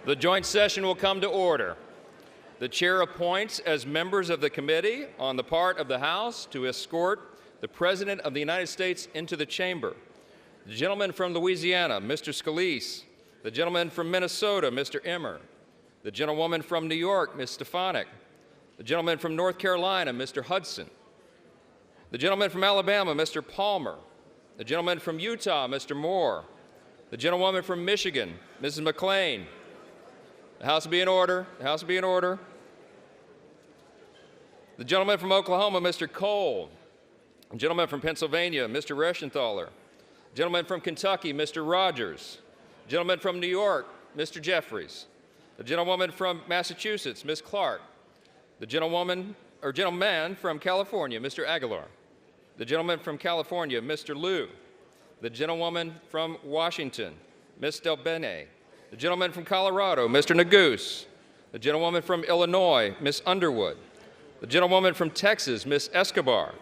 The joint session will come to order. The chair appoints as members of the committee on the part of the House to escort the President of the United States into the chamber. The gentleman from Louisiana, Mr. Scalise. The gentleman from Minnesota, Mr. Emmer. The gentlewoman from New York, Ms. Stefanik. The gentleman from North Carolina, Mr. Hudson. The gentleman from Alabama, Mr. Palmer. The gentleman from Utah, Mr. Moore. The gentlewoman from Michigan, Mrs. McClain. The House will be in order. The House will be in order. The gentleman from Oklahoma, Mr. Cole. The gentleman from Pennsylvania, Mr. Reschenthaler. The gentleman from Kentucky, Mr. Rogers. The gentleman from New York, Mr. Jeffries. The gentlewoman from Massachusetts, Ms. Clark. The gentleman from California, Mr. Aguilar. The gentleman from California, Mr. Liu. The gentlewoman from Washington, Ms. Delbene. The gentleman from Colorado, Mr. Neguse. The gentlewoman from Illinois, Ms. Underwood. The gentlewoman from Texas, Ms. Escobar.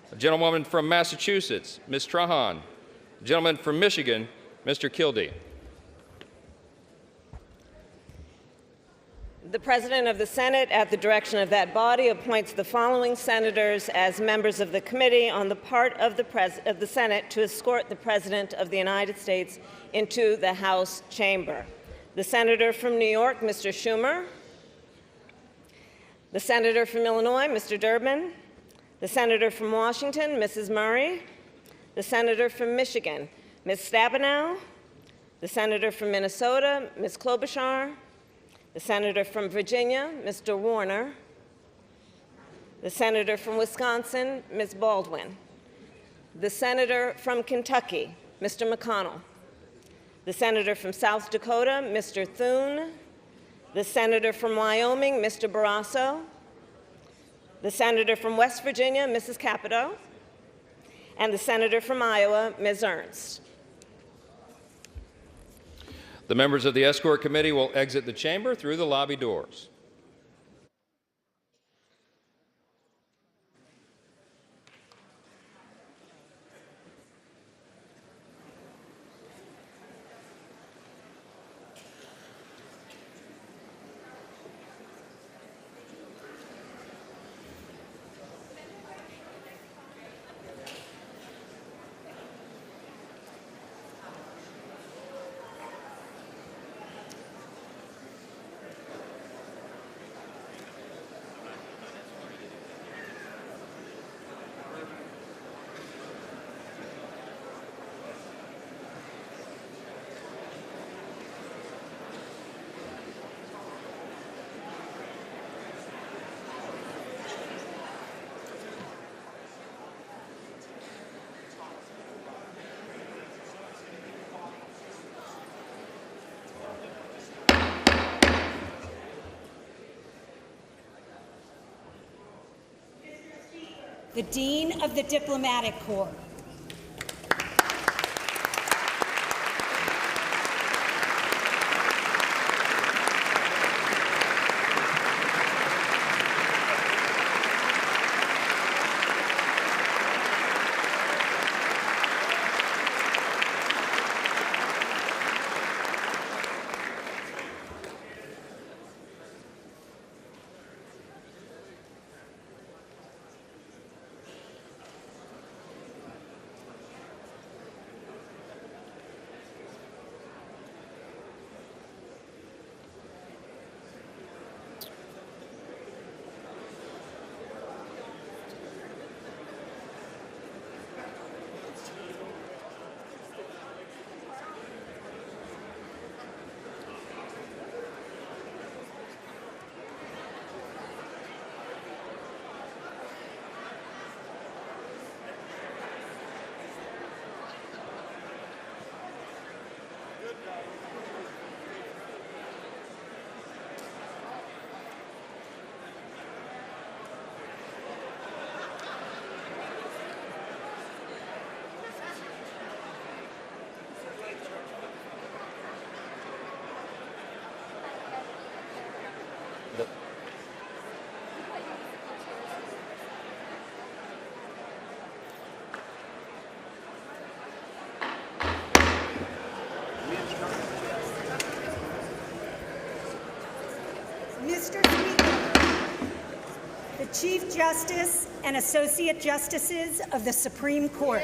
The gentlewoman from Massachusetts, Ms. Trahan. The gentleman from Michigan, Mr. Kildee. The President of the Senate, at the direction of that body, appoints the following senators as members of the committee on the part of the Senate to escort the President of the United States into the House chamber. The Senator from New York, Mr. Schumer. The Senator from Illinois, Mr. Durbin. The Senator from Washington, Mrs. Murray. The Senator from Michigan, Ms. Stabenow. The Senator from Minnesota, Ms. Klobuchar. The Senator from Virginia, Mr. Warner. The Senator from Wisconsin, Ms. Baldwin. The Senator from Kentucky, Mr. McConnell. The Senator from South Dakota, Mr. Thune. The Senator from Wyoming, Mr. Barrasso. The Senator from West Virginia, Mrs. Capito. And the Senator from Iowa, Ms. Ernst. The members of the escort committee will exit the chamber through the lobby doors. The Dean of the Diplomatic Corps. Chief Justice and Associate Justices of the Supreme Court.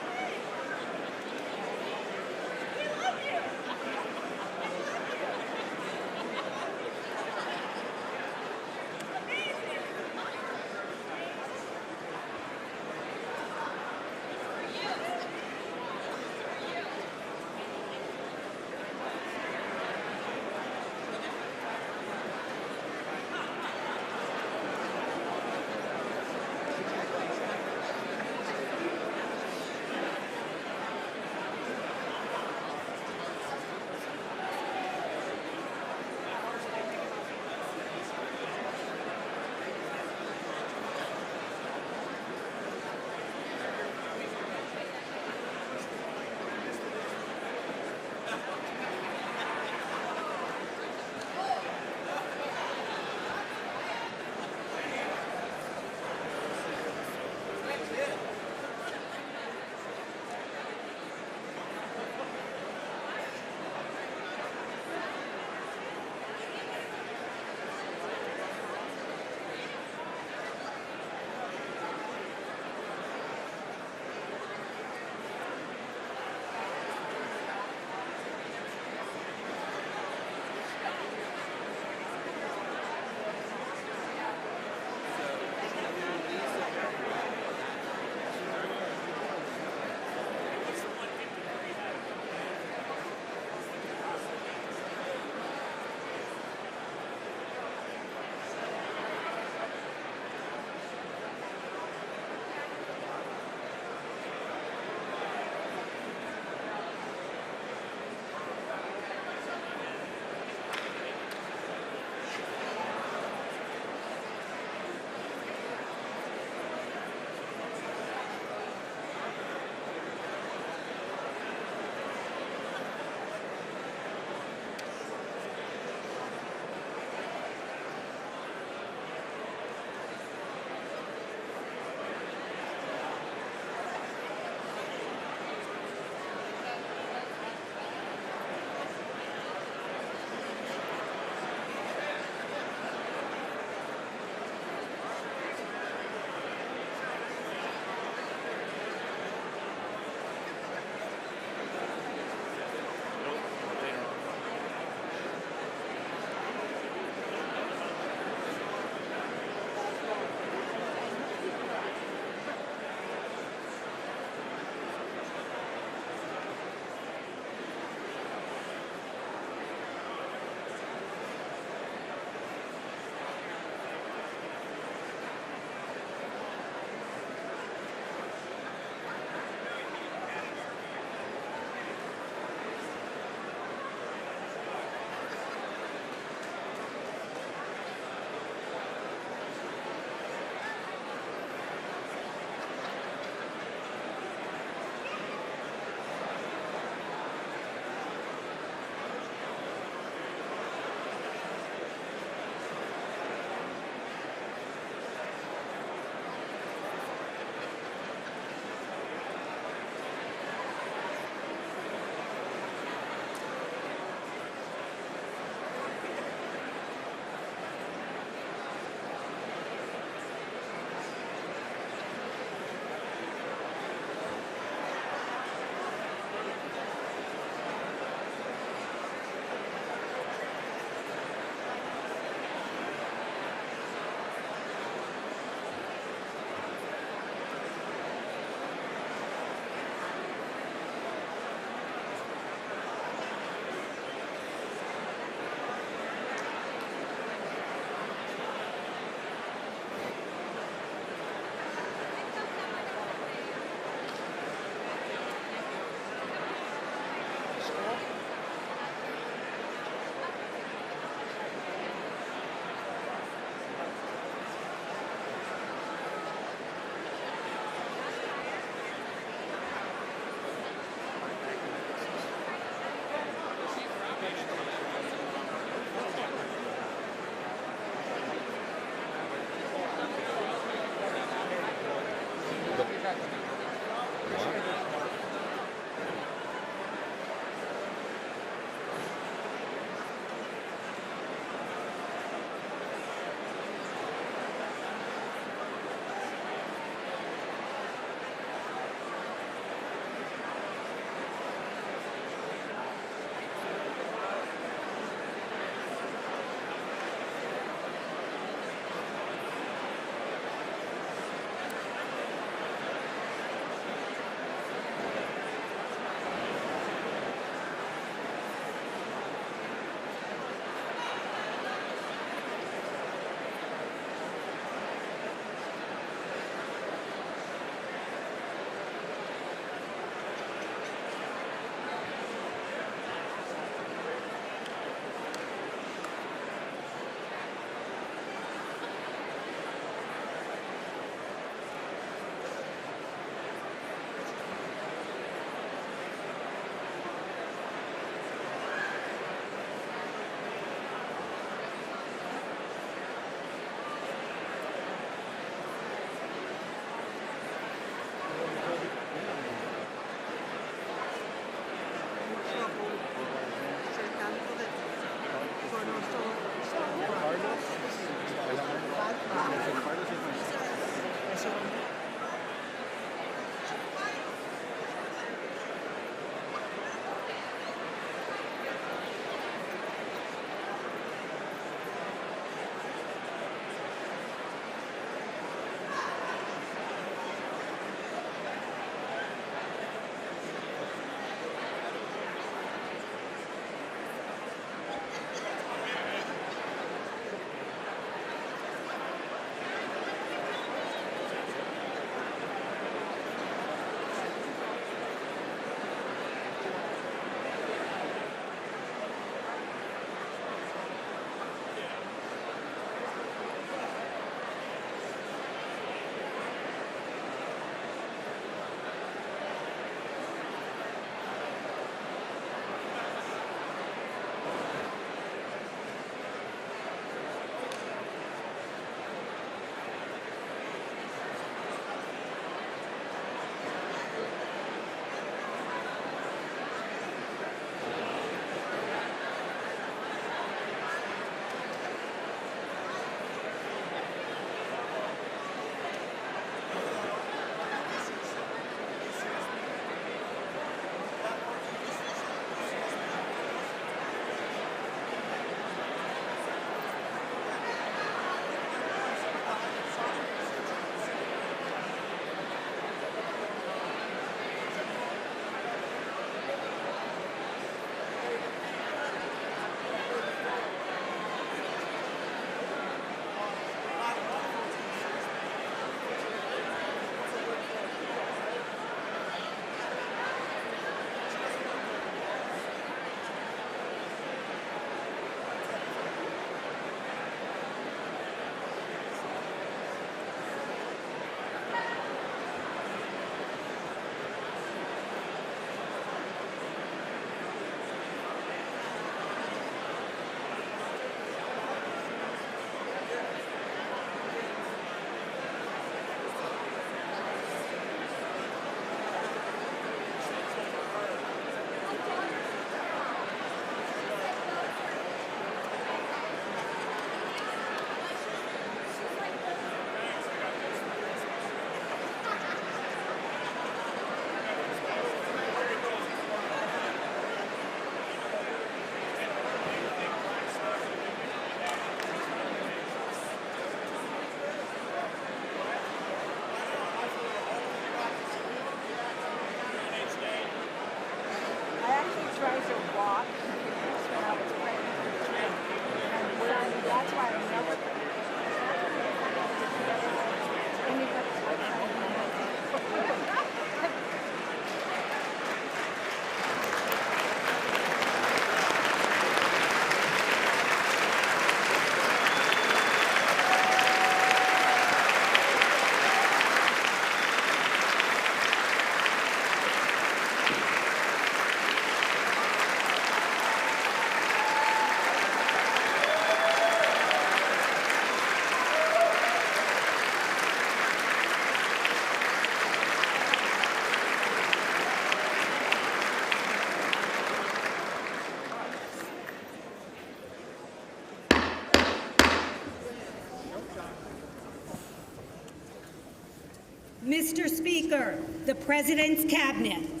Mr. Speaker, the President's Cabinet.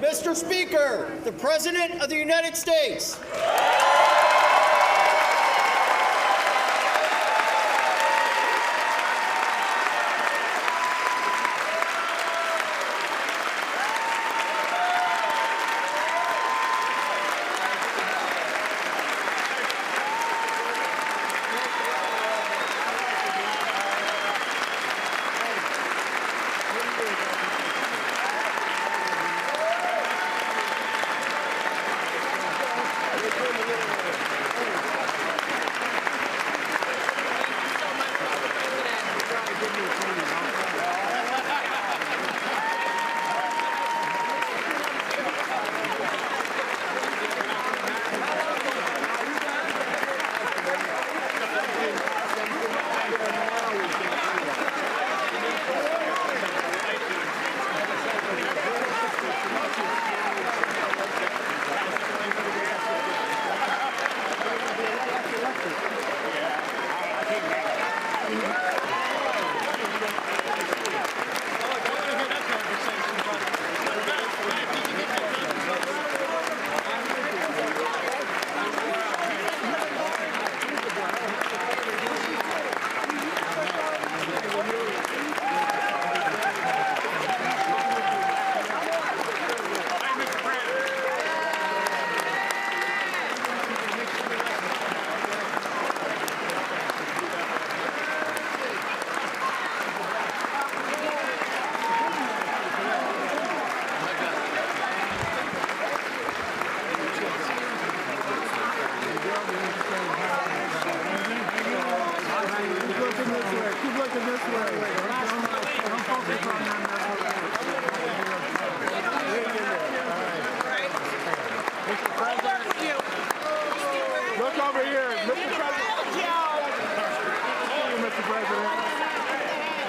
Mr. Speaker, the President of the United States.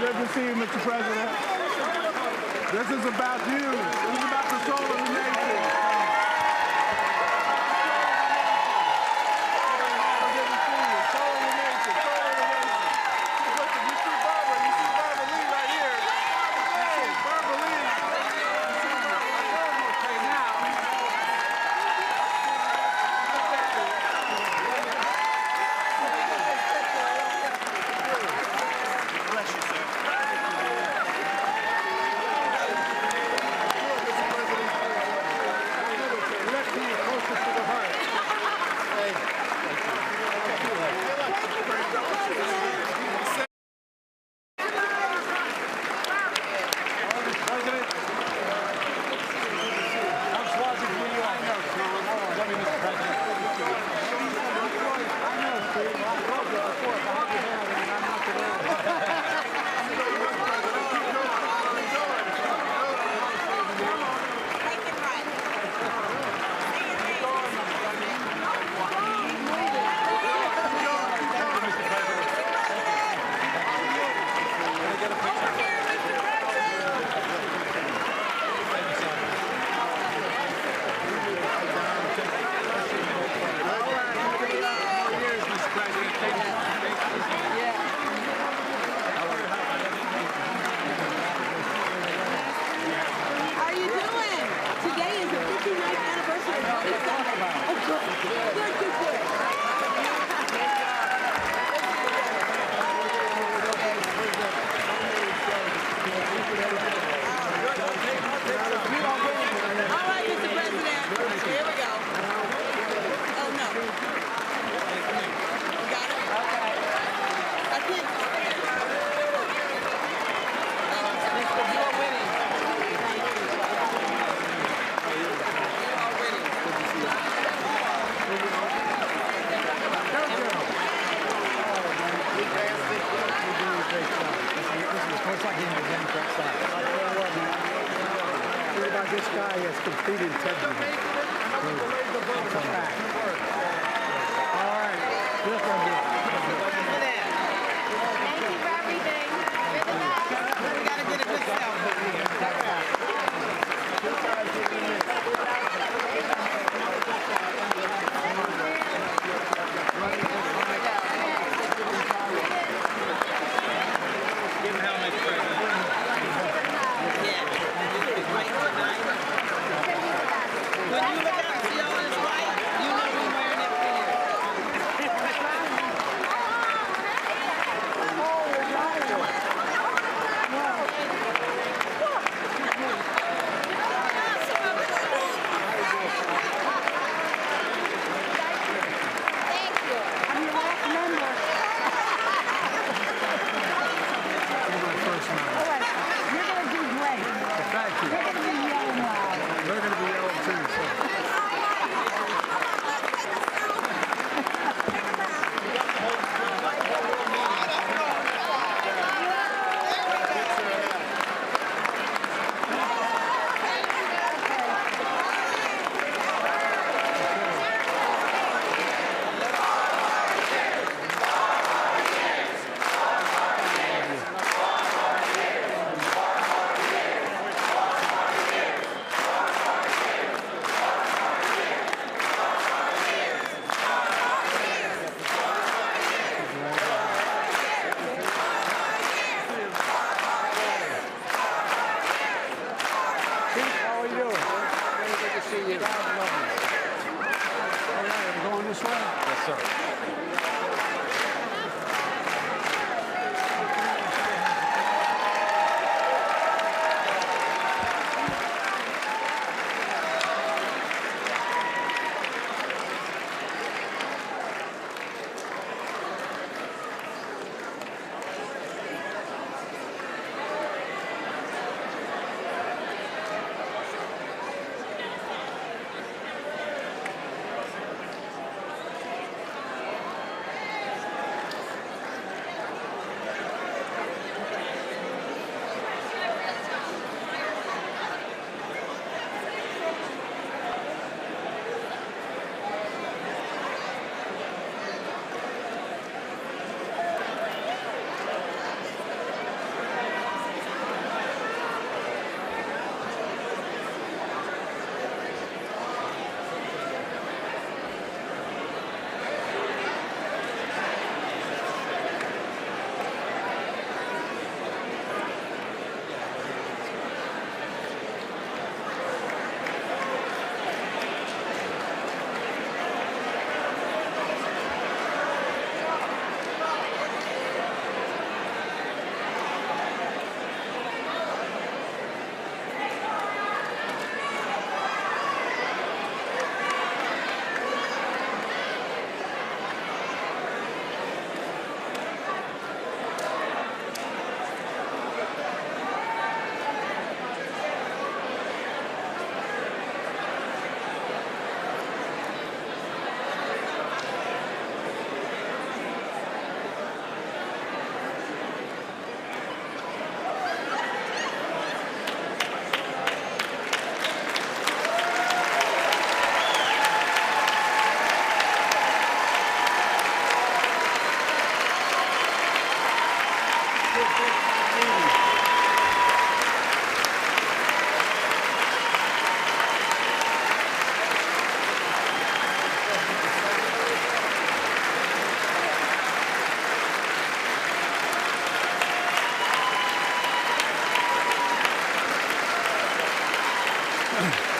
Good to see you, Mr. President. This is about you. This is about the soul of the nation. Good to see you. Soul of the nation. Soul of the nation. Listen, you see Barbara. You see Barbara Lee right here. You see Barbara Lee. You see Barbara Lee. Okay, now. This guy has complete integrity. All right. This one here. Thank you for everything. You're the best. We gotta get a good selfie. see you. God love you. All right, are we going this way? Yes, sir.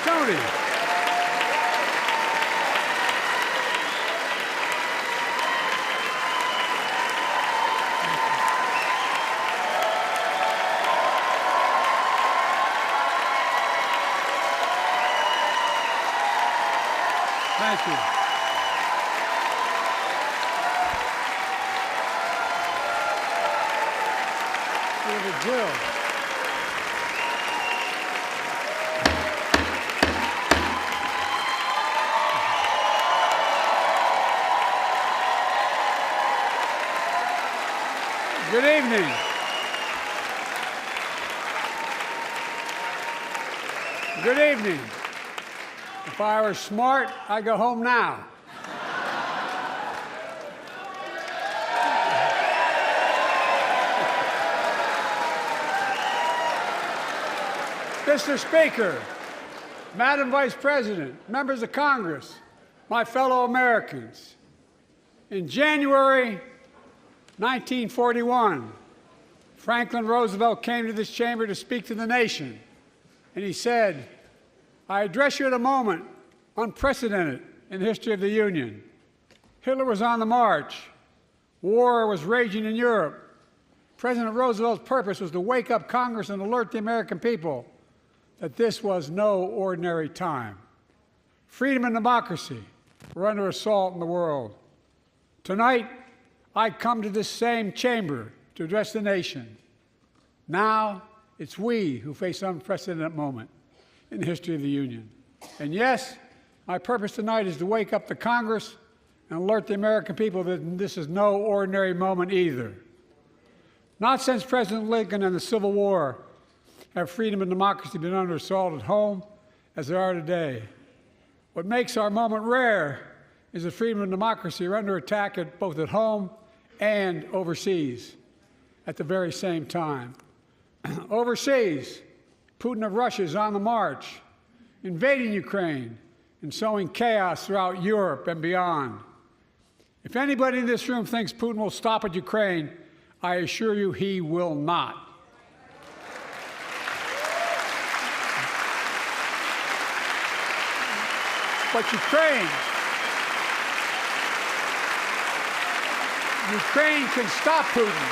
Tony. Thank you. Senator Jill. Good evening. Good evening. If I were smart, I'd go home now. Mr. Speaker, Madam Vice President, members of Congress, my fellow Americans, in January 1941, Franklin Roosevelt came to this chamber to speak to the nation, and he said, I address you at a moment unprecedented in the history of the Union. Hitler was on the march. War was raging in Europe. President Roosevelt's purpose was to wake up Congress and alert the American people that this was no ordinary time. Freedom and democracy were under assault in the world. Tonight, I come to this same chamber to address the nation. Now, it's we who face an unprecedented moment in the history of the Union. And yes, my purpose tonight is to wake up the Congress and alert the American people that this is no ordinary moment either. Not since President Lincoln and the Civil War have freedom and democracy been under assault at home as they are today. What makes our moment rare is that freedom and democracy are under attack both at home and overseas at the very same time. Overseas, Putin of Russia is on the march, invading Ukraine and sowing chaos throughout Europe and beyond. If anybody in this room thinks Putin will stop at Ukraine, I assure you he will not. But Ukraine can stop Putin.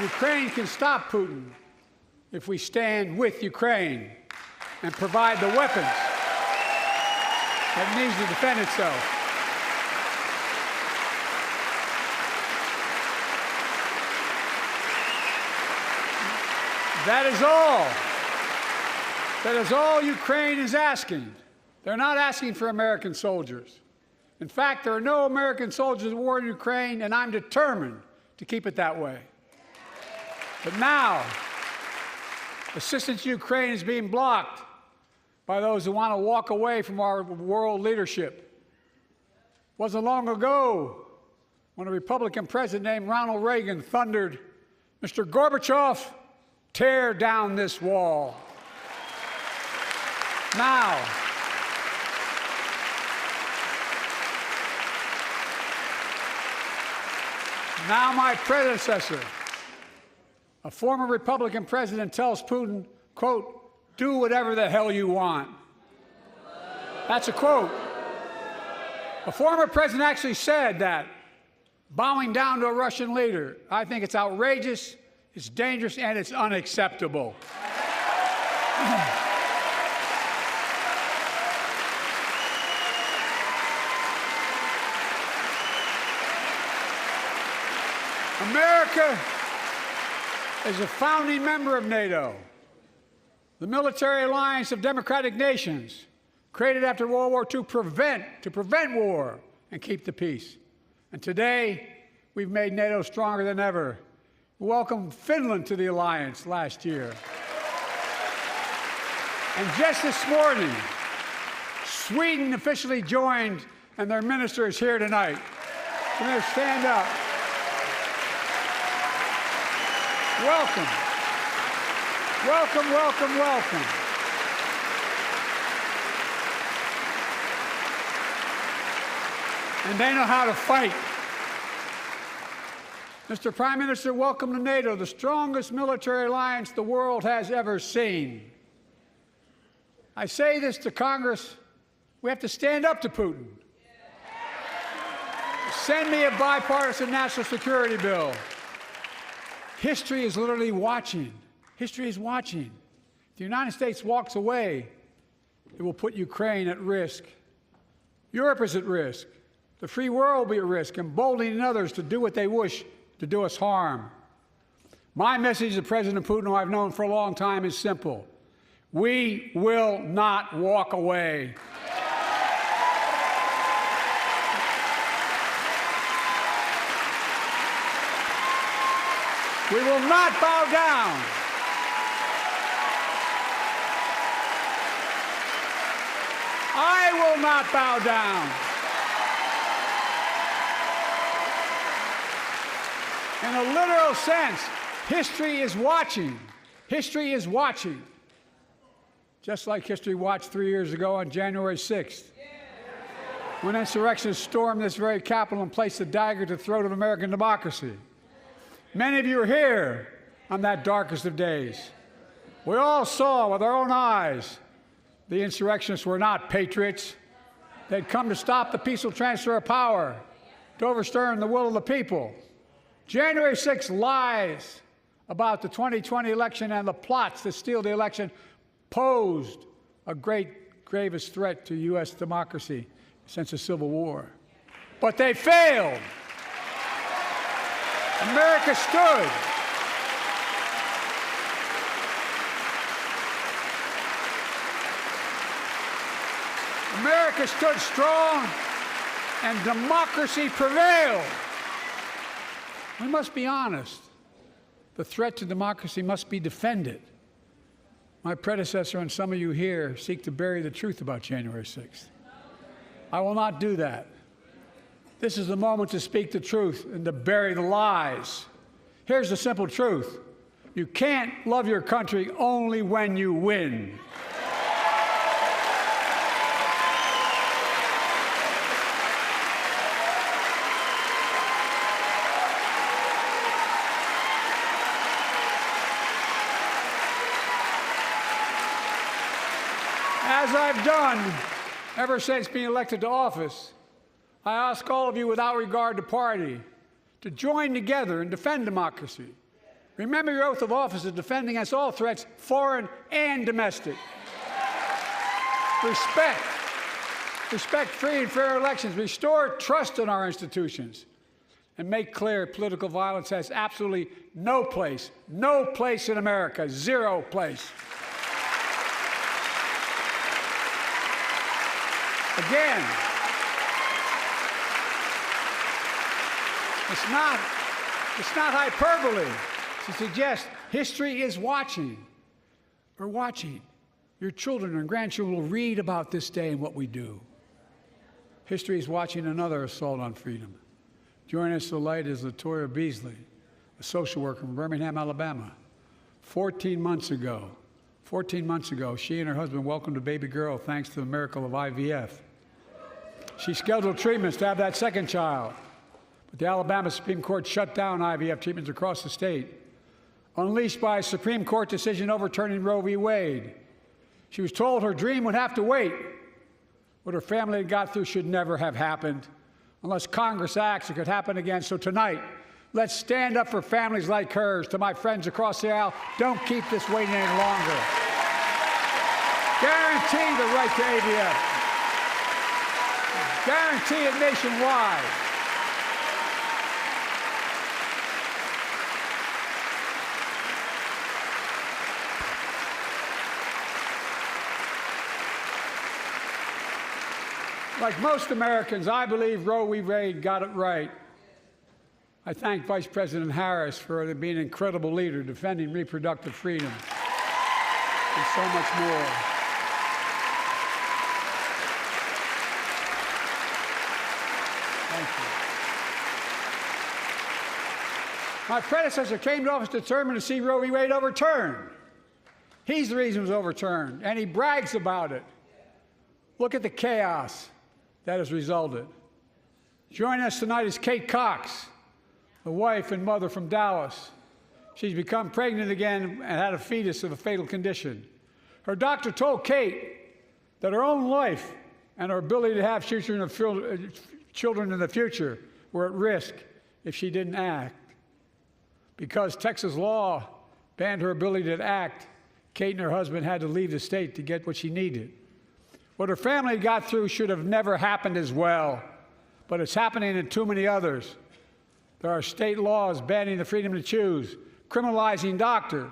Ukraine can stop Putin if we stand with Ukraine and provide the weapons that needs to defend itself. That is all. That is all Ukraine is asking. They're not asking for American soldiers. In fact, there are no American soldiers at war in Ukraine, and I'm determined to keep it that way. But now, assistance to Ukraine is being blocked by those who want to walk away from our world leadership. It wasn't long ago when a Republican president named Ronald Reagan thundered, "Mr. Gorbachev, tear down this wall." Now, my predecessor, a former Republican president, tells Putin, quote, "Do whatever the hell you want." That's a quote. A former president actually said that, bowing down to a Russian leader. I think it's outrageous, it's dangerous, and it's unacceptable. America is a founding member of NATO, the military alliance of democratic nations created after World War II to prevent war and keep the peace. And today, we've made NATO stronger than ever. We welcomed Finland to the alliance last year. And just this morning, Sweden officially joined, and their minister is here tonight. Can they stand up? Welcome. Welcome, welcome, welcome. And they know how to fight. Mr. Prime Minister, welcome to NATO, the strongest military alliance the world has ever seen. I say this to Congress, we have to stand up to Putin. Send me a bipartisan national security bill. History is literally watching. History is watching. If the United States walks away, it will put Ukraine at risk. Europe is at risk. The free world will be at risk, emboldening others to do what they wish to do us harm. My message to President Putin, who I've known for a long time, is simple. We will not walk away. We will not bow down. I will not bow down. In a literal sense, history is watching. History is watching. Just like history watched 3 years ago on January 6th, when insurrectionists stormed this very Capitol and placed a dagger to the throat of American democracy. Many of you are here on that darkest of days. We all saw with our own eyes the insurrectionists were not patriots. They'd come to stop the peaceful transfer of power, to overturn the will of the people. January 6th lies about the 2020 election and the plots to steal the election posed a gravest threat to U.S. democracy since the Civil War. But they failed. America stood. America stood strong, and democracy prevailed. We must be honest. The threat to democracy must be defended. My predecessor and some of you here seek to bury the truth about January 6th. I will not do that. This is the moment to speak the truth and to bury the lies. Here's the simple truth. You can't love your country only when you win. As I've done ever since being elected to office, I ask all of you without regard to party to join together and defend democracy. Remember your oath of office of defending against all threats, foreign and domestic. Respect free and fair elections, restore trust in our institutions, and make clear political violence has absolutely no place in America, zero place. Again, it's not hyperbole to suggest history is watching. We're watching. Your children and grandchildren will read about this day and what we do. History is watching another assault on freedom. Joining us tonight is Latoya Beasley, a social worker from Birmingham, Alabama. 14 months ago, she and her husband welcomed a baby girl thanks to the miracle of IVF. She scheduled treatments to have that second child, but the Alabama Supreme Court shut down IVF treatments across the state, unleashed by a Supreme Court decision overturning Roe v. Wade. She was told her dream would have to wait. What her family had got through should never have happened. Unless Congress acts, it could happen again. So tonight, let's stand up for families like hers. To my friends across the aisle, don't keep this waiting any longer. Guarantee the right to AVF. Guarantee it nationwide. Like most Americans, I believe Roe v. Wade got it right. I thank Vice President Harris for being an incredible leader, defending reproductive freedom, and so much more. Thank you. My predecessor came to office determined to see Roe v. Wade overturned. He's the reason it was overturned, and he brags about it. Look at the chaos that has resulted. Joining us tonight is Kate Cox, the wife and mother from Dallas. She's become pregnant again and had a fetus of a fatal condition. Her doctor told Kate that her own life and her ability to have children in the future were at risk if she didn't act. Because Texas law banned her ability to act, Kate and her husband had to leave the state to get what she needed. What her family got through should have never happened as well, but it's happening in too many others. There are state laws banning the freedom to choose, criminalizing doctors,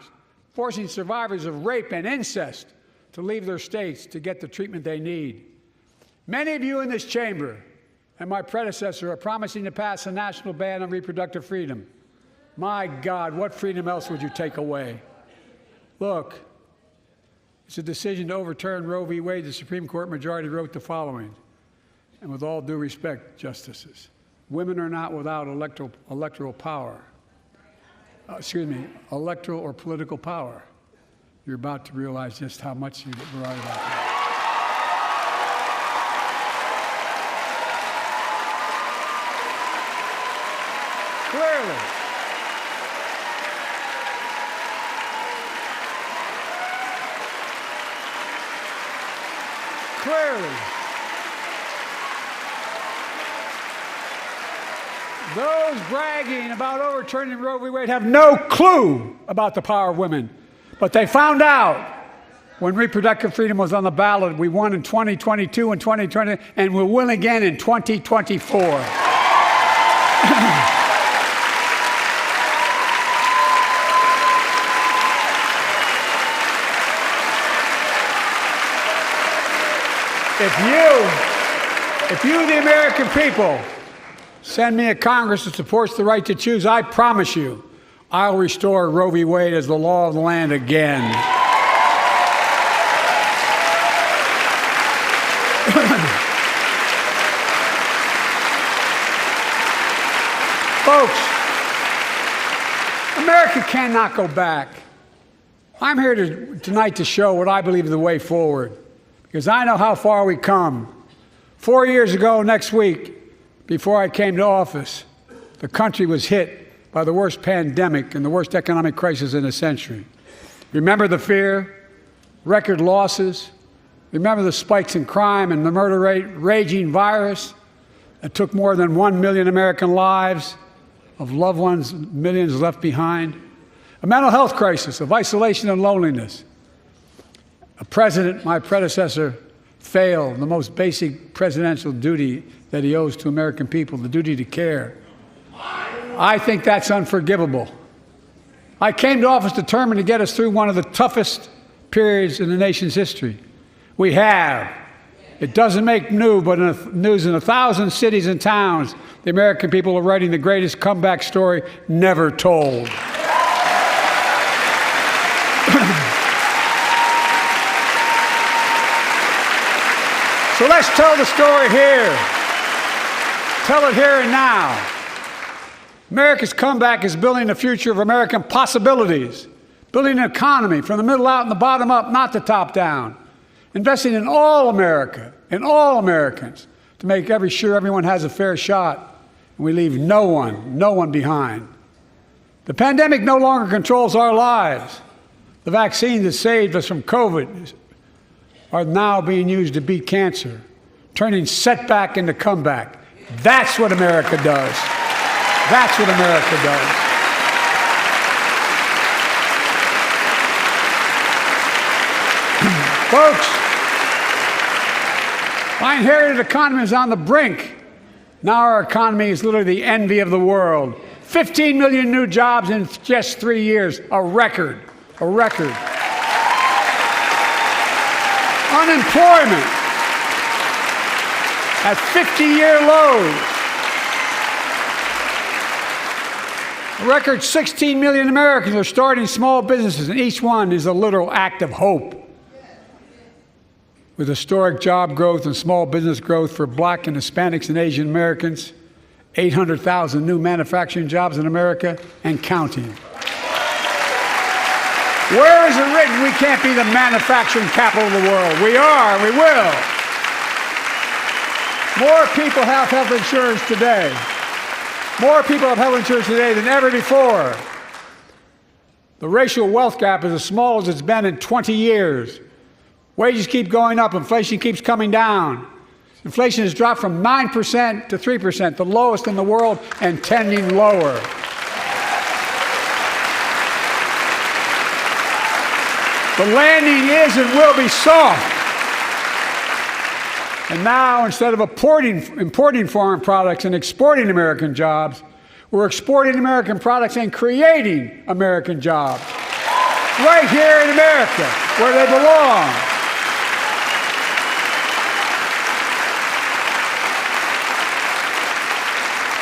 forcing survivors of rape and incest to leave their states to get the treatment they need. Many of you in this chamber and my predecessor are promising to pass a national ban on reproductive freedom. My God, what freedom else would you take away? Look, it's a decision to overturn Roe v. Wade. The Supreme Court majority wrote the following, and with all due respect, justices, women are not without electoral power. Electoral or political power. You're about to realize just how much you're right about that. Clearly, those bragging about overturning Roe v. Wade have no clue about the power of women. But they found out when reproductive freedom was on the ballot. We won in 2022 and 2020, and we'll win again in 2024. If you, the American people, send me a Congress that supports the right to choose, I promise you, I'll restore Roe v. Wade as the law of the land again. Folks, America cannot go back. I'm here tonight to show what I believe is the way forward, because I know how far we come. 4 years ago next week, before I came to office, the country was hit by the worst pandemic and the worst economic crisis in a century. Remember the fear, record losses, Remember the spikes in crime and the murder rate, raging virus that took more than 1 million American lives of loved ones, millions left behind. A mental health crisis of isolation and loneliness. A president, my predecessor, failed the most basic presidential duty that he owes to American people, the duty to care. I think that's unforgivable. I came to office determined to get us through one of the toughest periods in the nation's history. We have. It doesn't make news in 1,000 cities and towns. The American people are writing the greatest comeback story never told. So let's tell the story here. Tell it here and now. America's comeback is building the future of American possibilities, building an economy from the middle out and the bottom up, not the top down, investing in all America, in all Americans, to make sure everyone has a fair shot, and we leave no one behind. The pandemic no longer controls our lives. The vaccines that saved us from COVID are now being used to beat cancer, turning setback into comeback. That's what America does. That's what America does. Folks, my inherited economy is on the brink. Now our economy is literally the envy of the world. 15 million new jobs in just 3 years, a record, a record. Unemployment at 50-year lows. A record 16 million Americans are starting small businesses, and each one is a literal act of hope. With historic job growth and small business growth for Black and Hispanics and Asian Americans, 800,000 new manufacturing jobs in America and counting. Where is it written we can't be the manufacturing capital of the world? We are, we will. More people have health insurance today. More people have health insurance today than ever before. The racial wealth gap is as small as it's been in 20 years. Wages keep going up, inflation keeps coming down. Inflation has dropped from 9% to 3%, the lowest in the world and tending lower. The landing is and will be soft. And now, instead of importing foreign products and exporting American jobs, we're exporting American products and creating American jobs. Right here in America, where they belong.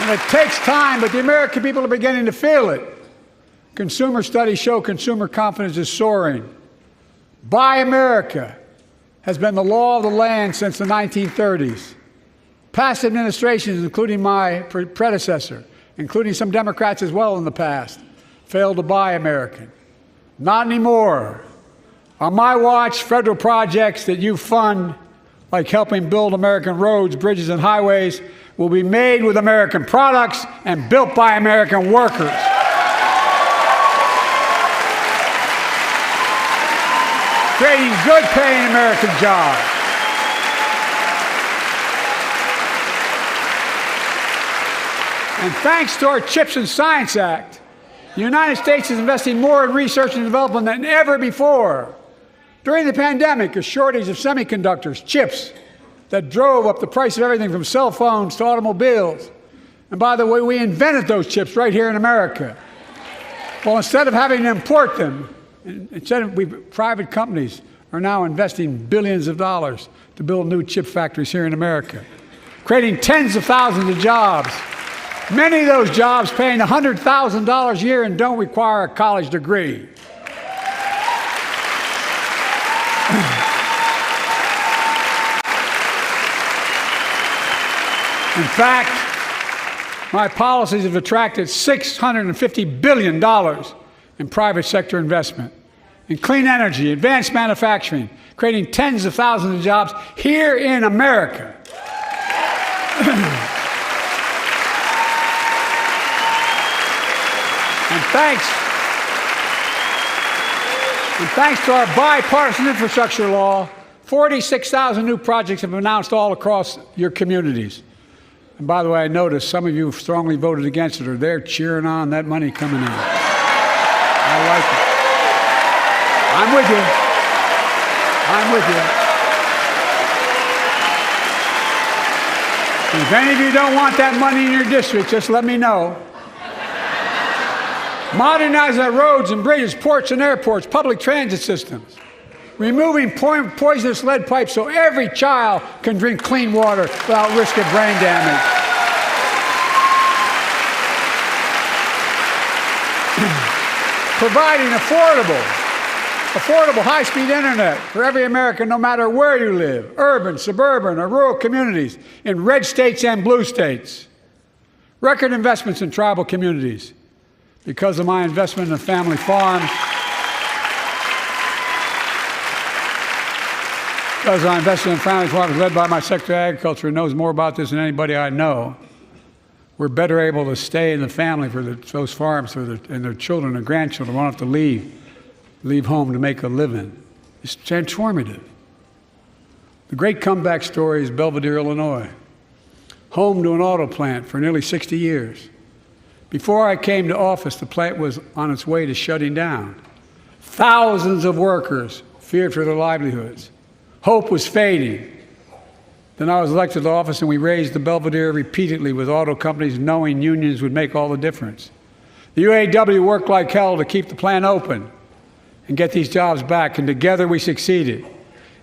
And it takes time, but the American people are beginning to feel it. Consumer studies show consumer confidence is soaring. Buy America has been the law of the land since the 1930s. Past administrations, including my predecessor, including some Democrats as well in the past, failed to buy American. Not anymore. On my watch, federal projects that you fund, like helping build American roads, bridges, and highways, will be made with American products and built by American workers. Creating good-paying American jobs. And thanks to our CHIPS and Science Act, the United States is investing more in research and development than ever before. During the pandemic, a shortage of semiconductors, chips, that drove up the price of everything from cell phones to automobiles. And by the way, we invented those chips right here in America. Well, instead of having to import them, private companies are now investing billions of dollars to build new chip factories here in America, creating tens of thousands of jobs. Many of those jobs paying $100,000 a year and don't require a college degree. In fact, my policies have attracted $650 billion in private sector investment in clean energy, advanced manufacturing, creating tens of thousands of jobs here in America. And thanks to our bipartisan infrastructure law, 46,000 new projects have been announced all across your communities. And by the way, I noticed some of you strongly voted against it, or they're cheering on that money coming in. I like it. I'm with you. I'm with you. If any of you don't want that money in your district, just let me know. Modernizing our roads and bridges, ports and airports, public transit systems. Removing poisonous lead pipes so every child can drink clean water without risk of brain damage. Providing affordable high-speed internet for every American, no matter where you live, urban, suburban, or rural communities, in red states and blue states. Record investments in tribal communities. Because of my investment in family farms, because I invested in family farms led by my Secretary of Agriculture, who knows more about this than anybody I know, we're better able to stay in the family for those farms and their children and grandchildren won't have to leave home to make a living. It's transformative. The great comeback story is Belvidere, Illinois, home to an auto plant for nearly 60 years. Before I came to office, the plant was on its way to shutting down. Thousands of workers feared for their livelihoods. Hope was fading. Then I was elected to office, and we raised the Belvedere repeatedly with auto companies, knowing unions would make all the difference. The UAW worked like hell to keep the plant open and get these jobs back, and together we succeeded.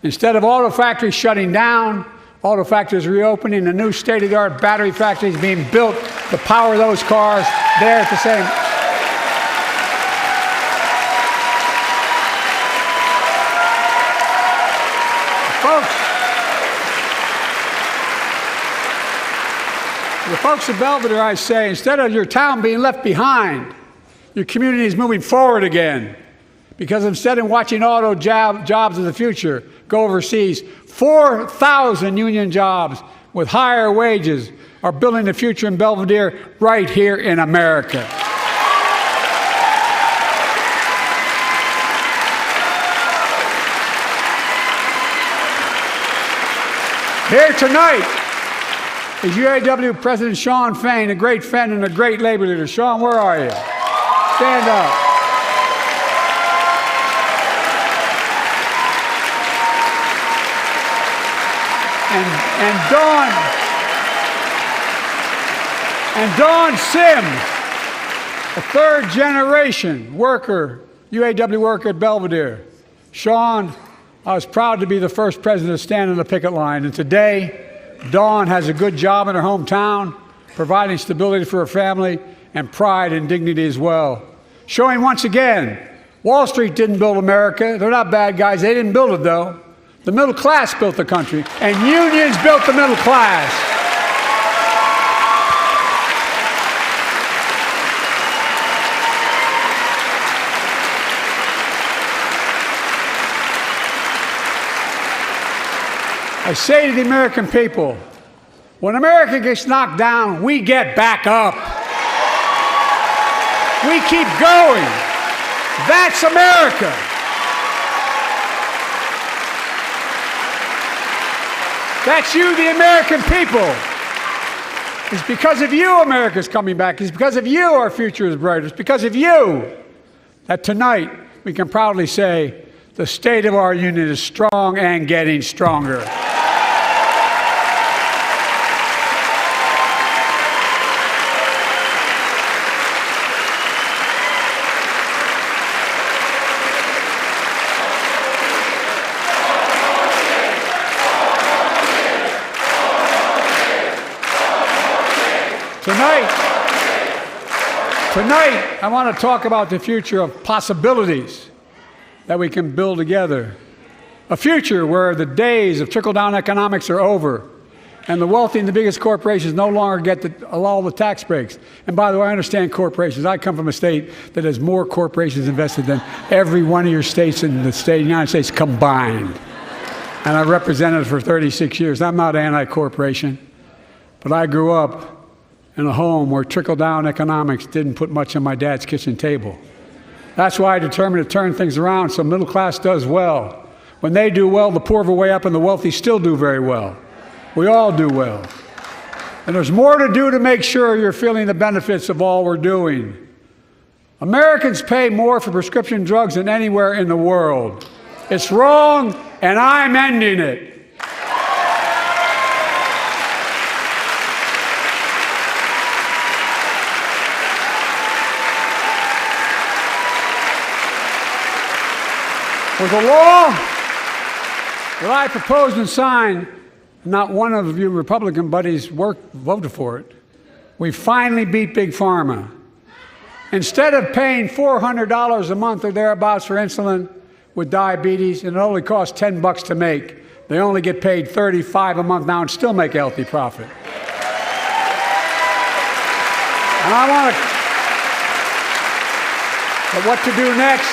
Instead of auto factories shutting down, auto factories reopening, and new state-of-the-art battery factories being built to power those cars there at the same. The folks of Belvedere, I say, instead of your town being left behind, your community is moving forward again. Because instead of watching auto jobs of the future go overseas, 4,000 union jobs with higher wages are building the future in Belvedere right here in America. Here tonight is UAW President Shawn Fain, a great friend and a great labor leader. Shawn, where are you? Stand up. And Dawn Sims, a third-generation worker, UAW worker at Belvedere. Shawn, I was proud to be the first president to stand on the picket line, and today, Dawn has a good job in her hometown, providing stability for her family and pride and dignity as well. Showing once again, Wall Street didn't build America. They're not bad guys. They didn't build it, though. The middle class built the country, and unions built the middle class. I say to the American people, when America gets knocked down, we get back up. We keep going. That's America. That's you, the American people. It's because of you America's coming back. It's because of you our future is bright. It's because of you that tonight we can proudly say the state of our union is strong and getting stronger. Tonight, I want to talk about the future of possibilities that we can build together. A future where the days of trickle-down economics are over, and the wealthy and the biggest corporations no longer get all the tax breaks. And by the way, I understand corporations. I come from a state that has more corporations invested than every one of your states in the state of the United States combined. And I represented it for 36 years. I'm not anti-corporation, but I grew up in a home where trickle-down economics didn't put much on my dad's kitchen table. That's why I determined to turn things around so middle class does well. When they do well, the poor have a way up and the wealthy still do very well. We all do well. And there's more to do to make sure you're feeling the benefits of all we're doing. Americans pay more for prescription drugs than anywhere in the world. It's wrong, and I'm ending it. With the law that I proposed and signed, not one of you Republican buddies voted for it. We finally beat Big Pharma. Instead of paying $400 a month or thereabouts for insulin with diabetes, and it only costs $10 to make, they only get paid $35 a month now and still make a healthy profit. And but what to do next?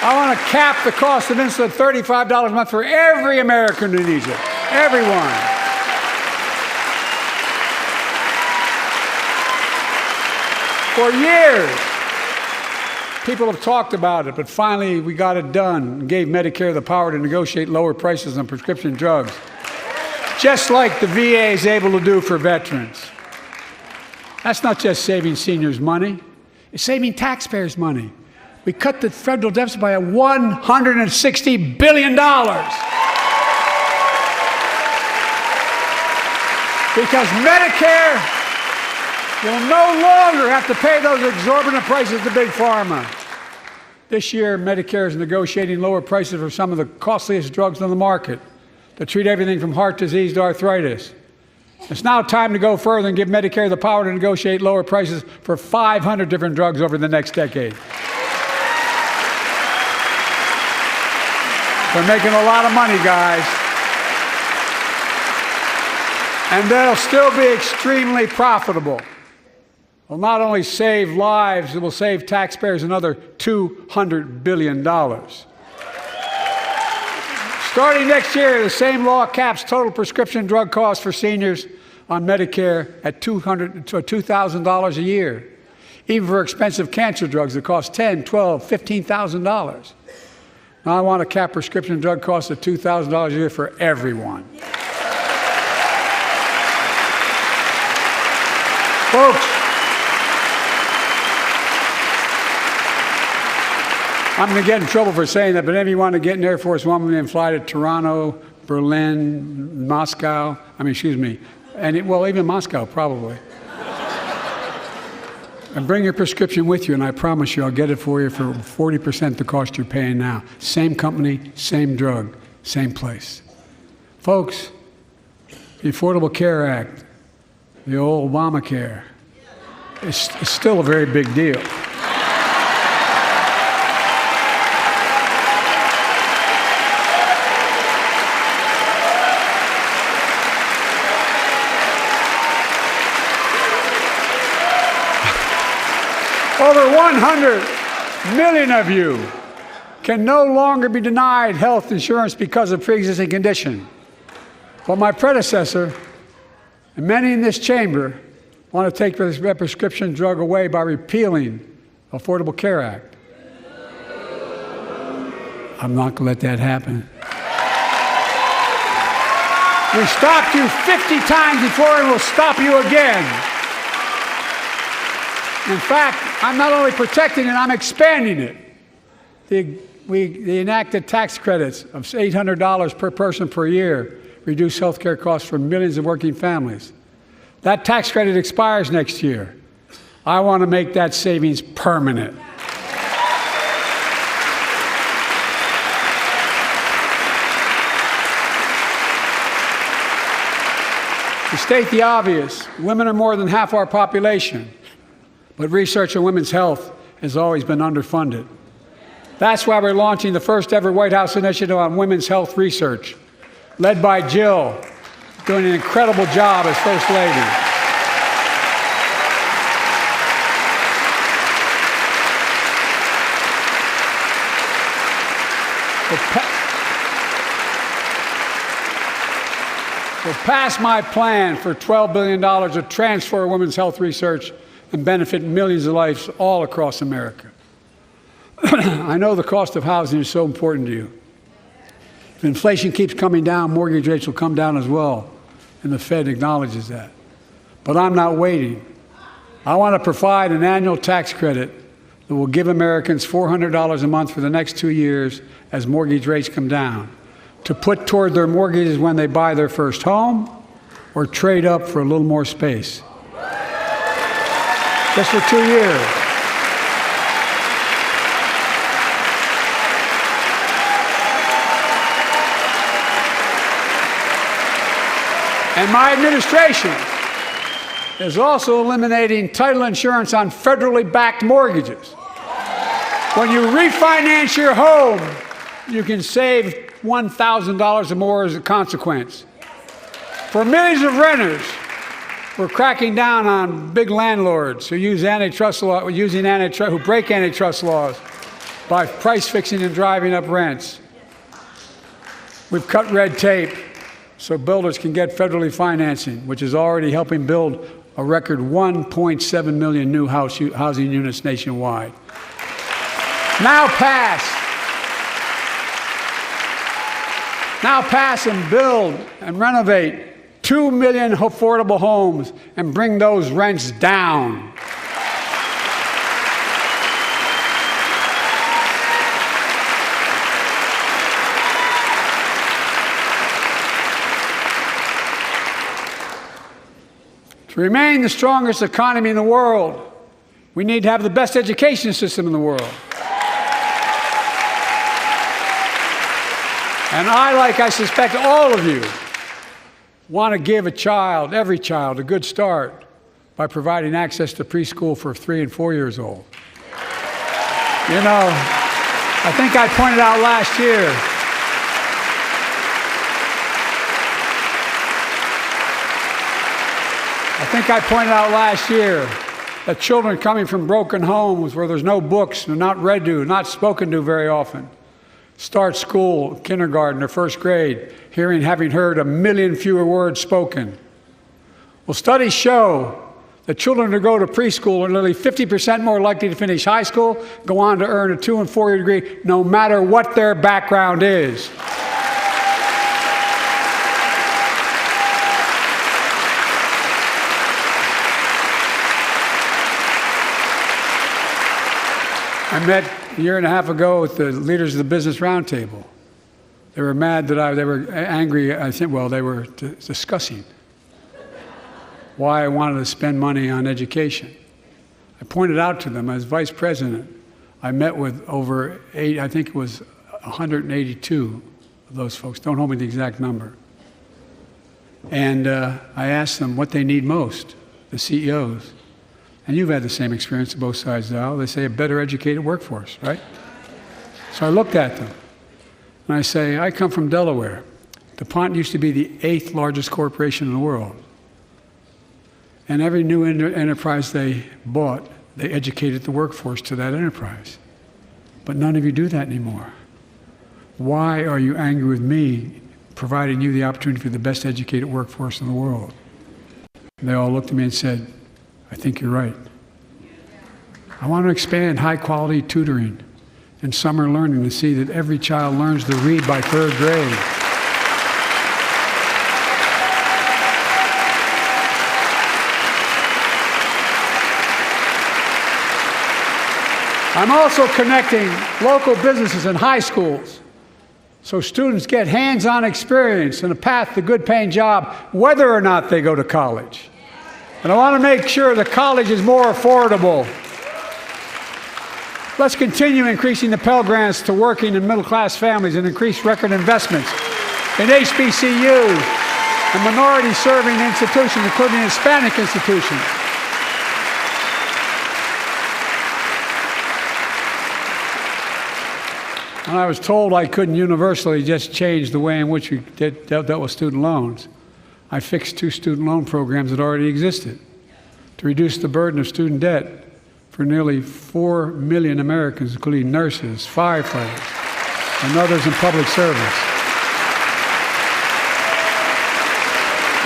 I want to cap the cost of insulin at $35 a month for every American who needs it. Everyone. For years, people have talked about it, but finally we got it done and gave Medicare the power to negotiate lower prices on prescription drugs, just like the VA is able to do for veterans. That's not just saving seniors money, it's saving taxpayers money. We cut the federal deficit by $160 billion. Because Medicare will no longer have to pay those exorbitant prices to Big Pharma. This year, Medicare is negotiating lower prices for some of the costliest drugs on the market to treat everything from heart disease to arthritis. It's now time to go further and give Medicare the power to negotiate lower prices for 500 different drugs over the next decade. They're making a lot of money, guys. And they'll still be extremely profitable. Will not only save lives, it will save taxpayers another $200 billion. Starting next year, the same law caps total prescription drug costs for seniors on Medicare at $2,000 a year, even for expensive cancer drugs that cost $10,000, $12,000, $15,000. Now I want to cap prescription drug costs at $2,000 a year for everyone. Folks, I'm going to get in trouble for saying that, but if you want to get an Air Force One and fly to Toronto, Berlin, Moscow, even Moscow, probably. And bring your prescription with you, and I promise you I'll get it for you for 40% the cost you're paying now. Same company, same drug, same place. Folks, the Affordable Care Act, the old Obamacare, is still a very big deal. Over 100 million of you can no longer be denied health insurance because of pre-existing condition. But my predecessor, and many in this chamber, want to take this prescription drug away by repealing the Affordable Care Act. I'm not going to let that happen. We stopped you 50 times before, and we'll stop you again. In fact, I'm not only protecting it, I'm expanding it. They enacted tax credits of $800 per person per year, reduce health care costs for millions of working families. That tax credit expires next year. I want to make that savings permanent. To state the obvious, women are more than half our population. But research on women's health has always been underfunded. That's why we're launching the first ever White House initiative on women's health research, led by Jill, doing an incredible job as First Lady. We'll pass my plan for $12 billion to transfer women's health research and benefit millions of lives all across America. I know the cost of housing is so important to you. If inflation keeps coming down, mortgage rates will come down as well, and the Fed acknowledges that. But I'm not waiting. I want to provide an annual tax credit that will give Americans $400 a month for the next 2 years as mortgage rates come down, to put toward their mortgages when they buy their first home or trade up for a little more space. Just for 2 years. And my administration is also eliminating title insurance on federally backed mortgages. When you refinance your home, you can save $1,000 or more as a consequence. For millions of renters, we're cracking down on big landlords who use antitrust law, who break antitrust laws by price fixing and driving up rents. We've cut red tape so builders can get federally financing, which is already helping build a record 1.7 million new housing units nationwide. Now pass and build and renovate 2 million affordable homes and bring those rents down. To remain the strongest economy in the world, we need to have the best education system in the world. And I suspect all of you, want to give every child, a good start by providing access to preschool for 3 and 4 years old. You know, I think I pointed out last year, that children coming from broken homes where there's no books, they're not read to, not spoken to very often, start school, kindergarten or first grade, having heard 1 million fewer words spoken. Well, studies show that children who go to preschool are nearly 50% more likely to finish high school, go on to earn a 2- and 4-year degree, no matter what their background is. I met a year and a half ago with the leaders of the Business Roundtable. They were mad that they were angry, they were discussing why I wanted to spend money on education. I pointed out to them, as vice president, I met with over 182 of those folks. Don't hold me to the exact number. And I asked them what they need most, the CEOs. And you've had the same experience on both sides of the aisle. They say a better educated workforce, right? So I looked at them, and I say, I come from Delaware. DuPont used to be the 8th largest corporation in the world. And every new enterprise they bought, they educated the workforce to that enterprise. But none of you do that anymore. Why are you angry with me providing you the opportunity for the best educated workforce in the world? And they all looked at me and said, I think you're right. I want to expand high-quality tutoring and summer learning to see that every child learns to read by 3rd grade. I'm also connecting local businesses and high schools so students get hands-on experience and a path to a good-paying job, whether or not they go to college. And I want to make sure the college is more affordable. Let's continue increasing the Pell Grants to working and middle-class families and increase record investments in HBCUs and minority-serving institutions, including Hispanic institutions. And I was told I couldn't universally just change the way in which we dealt with student loans. I fixed 2 student loan programs that already existed to reduce the burden of student debt for nearly 4 million Americans, including nurses, firefighters, and others in public service.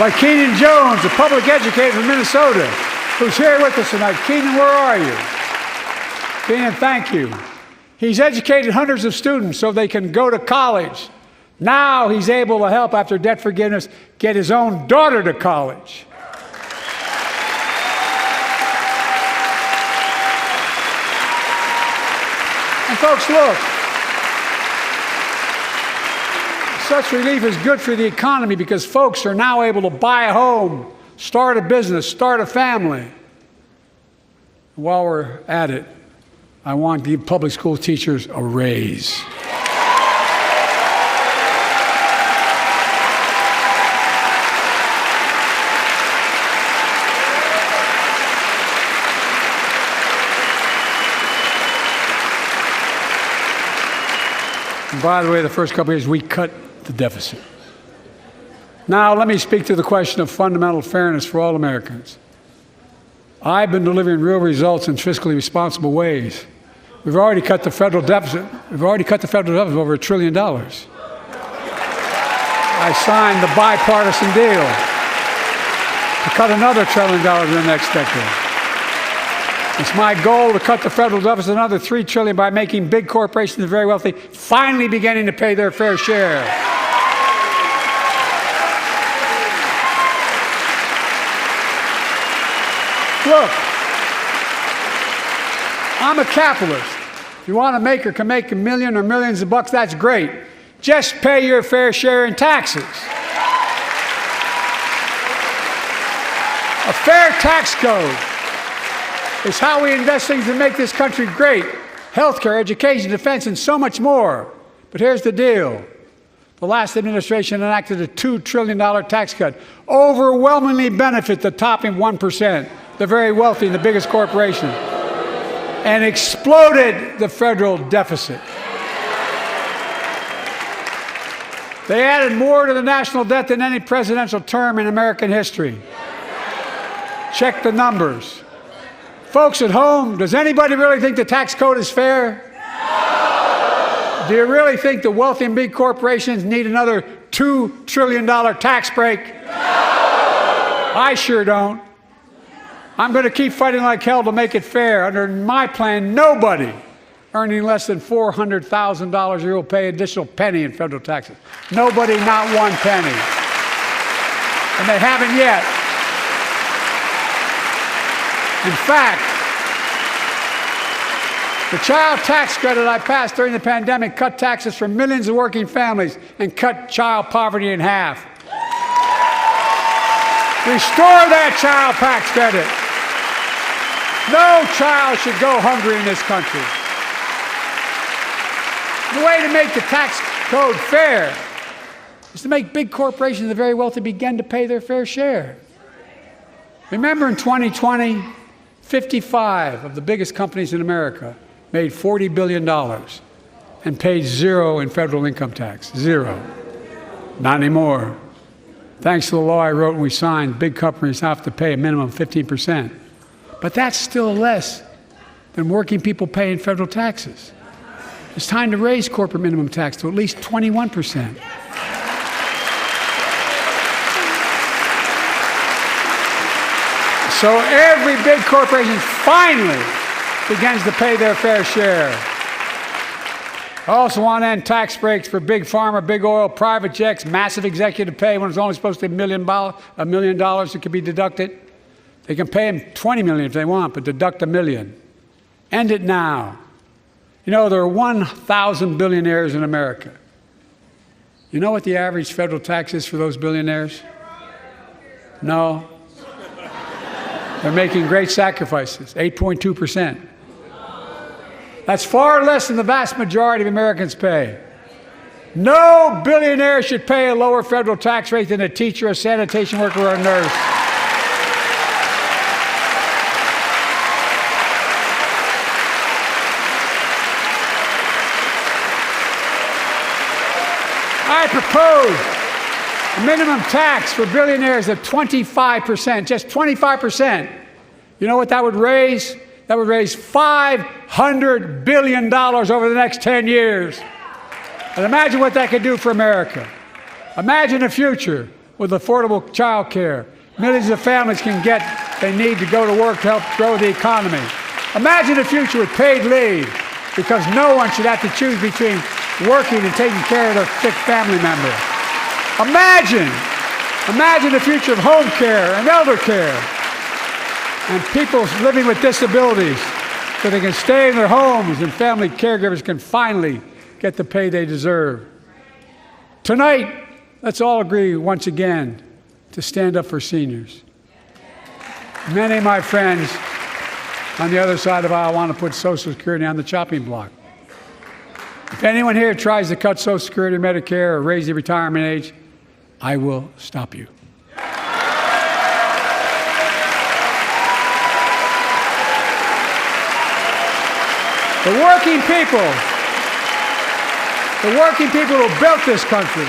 Like Keenan Jones, a public educator from Minnesota, who's here with us tonight. Keenan, where are you? Keenan, thank you. He's educated hundreds of students so they can go to college Now he's able to help, after debt forgiveness, get his own daughter to college. And folks, look, such relief is good for the economy because folks are now able to buy a home, start a business, start a family. While we're at it, I want to give public school teachers a raise. And by the way, the first couple of years, we cut the deficit. Now, let me speak to the question of fundamental fairness for all Americans. I've been delivering real results in fiscally responsible ways. We've already cut the federal deficit. We've already cut the federal deficit over $1 trillion. I signed the bipartisan deal to cut another $1 trillion in the next decade. It's my goal to cut the federal deficit another $3 trillion by making big corporations and very wealthy finally beginning to pay their fair share. Look, I'm a capitalist. If you want to make or can make $1 million or millions of bucks, that's great. Just pay your fair share in taxes. A fair tax code is how we invest things to make this country great. Healthcare, education, defense, and so much more. But here's the deal. The last administration enacted a $2 trillion tax cut, overwhelmingly benefit the top 1%, the very wealthy and the biggest corporations, and exploded the federal deficit. They added more to the national debt than any presidential term in American history. Check the numbers. Folks at home, does anybody really think the tax code is fair? No! Do you really think the wealthy and big corporations need another $2 trillion tax break? No! I sure don't. I'm going to keep fighting like hell to make it fair. Under my plan, nobody earning less than $400,000 a year will pay an additional penny in federal taxes. Nobody, not one penny. And they haven't yet. In fact, the child tax credit I passed during the pandemic cut taxes for millions of working families and cut child poverty in half. Restore that child tax credit. No child should go hungry in this country. The way to make the tax code fair is to make big corporations and the very wealthy begin to pay their fair share. Remember in 2020, 55 of the biggest companies in America made $40 billion and paid zero in federal income tax. Zero. Not anymore. Thanks to the law I wrote and we signed, big companies have to pay a minimum of 15%. But that's still less than working people pay in federal taxes. It's time to raise corporate minimum tax to at least 21%. So every big corporation finally begins to pay their fair share. I also want to end tax breaks for big pharma, big oil, private jets, massive executive pay when it's only supposed to be $1 million that could be deducted. They can pay them $20 million if they want, but deduct $1 million. End it now. You know, there are 1,000 billionaires in America. You know what the average federal tax is for those billionaires? No. They're making great sacrifices, 8.2%. That's far less than the vast majority of Americans pay. No billionaire should pay a lower federal tax rate than a teacher, a sanitation worker, or a nurse. I propose a minimum tax for billionaires of 25%, just 25%. You know what that would raise? That would raise $500 billion over the next 10 years. And imagine what that could do for America. Imagine a future with affordable child care. Millions of families can get what they need to go to work to help grow the economy. Imagine a future with paid leave, because no one should have to choose between working and taking care of their sick family member. Imagine the future of home care and elder care and people living with disabilities so they can stay in their homes and family caregivers can finally get the pay they deserve. Tonight, let's all agree once again to stand up for seniors. Many of my friends on the other side of the aisle want to put Social Security on the chopping block. If anyone here tries to cut Social Security, Medicare, or raise the retirement age, I will stop you. The working people who built this country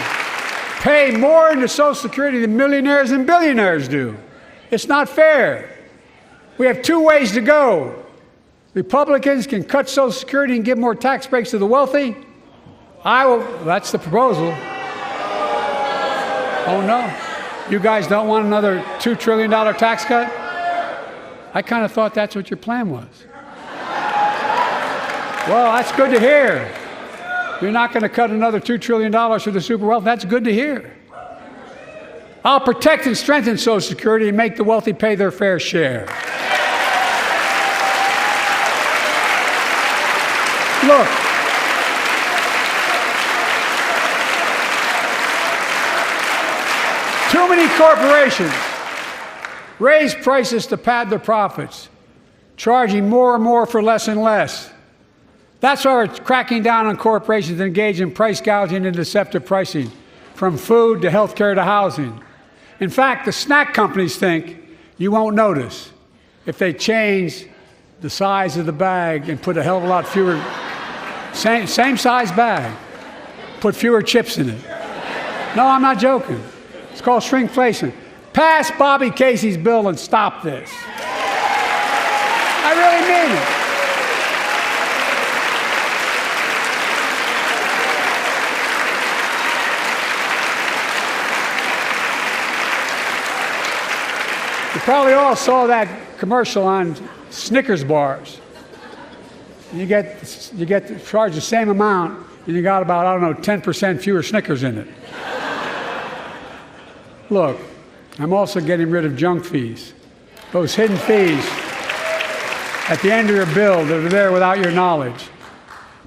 pay more into Social Security than millionaires and billionaires do. It's not fair. We have two ways to go. Republicans can cut Social Security and give more tax breaks to the wealthy. That's the proposal. Oh no, you guys don't want another $2 trillion tax cut? I kind of thought that's what your plan was. Well, that's good to hear. You're not going to cut another $2 trillion for the super wealthy. That's good to hear. I'll protect and strengthen Social Security and make the wealthy pay their fair share. Look, too many corporations raise prices to pad their profits, charging more and more for less and less. That's why we're cracking down on corporations that engage in price gouging and deceptive pricing, from food to health care to housing. In fact, the snack companies think you won't notice if they change the size of the bag and put a hell of a lot fewer, same size bag, put fewer chips in it. No, I'm not joking. It's called shrinkflation. Pass Bobby Casey's bill and stop this. I really mean it. You probably all saw that commercial on Snickers bars. You get charged the same amount, and you got about, 10% fewer Snickers in it. Look, I'm also getting rid of junk fees. Those hidden fees at the end of your bill that are there without your knowledge.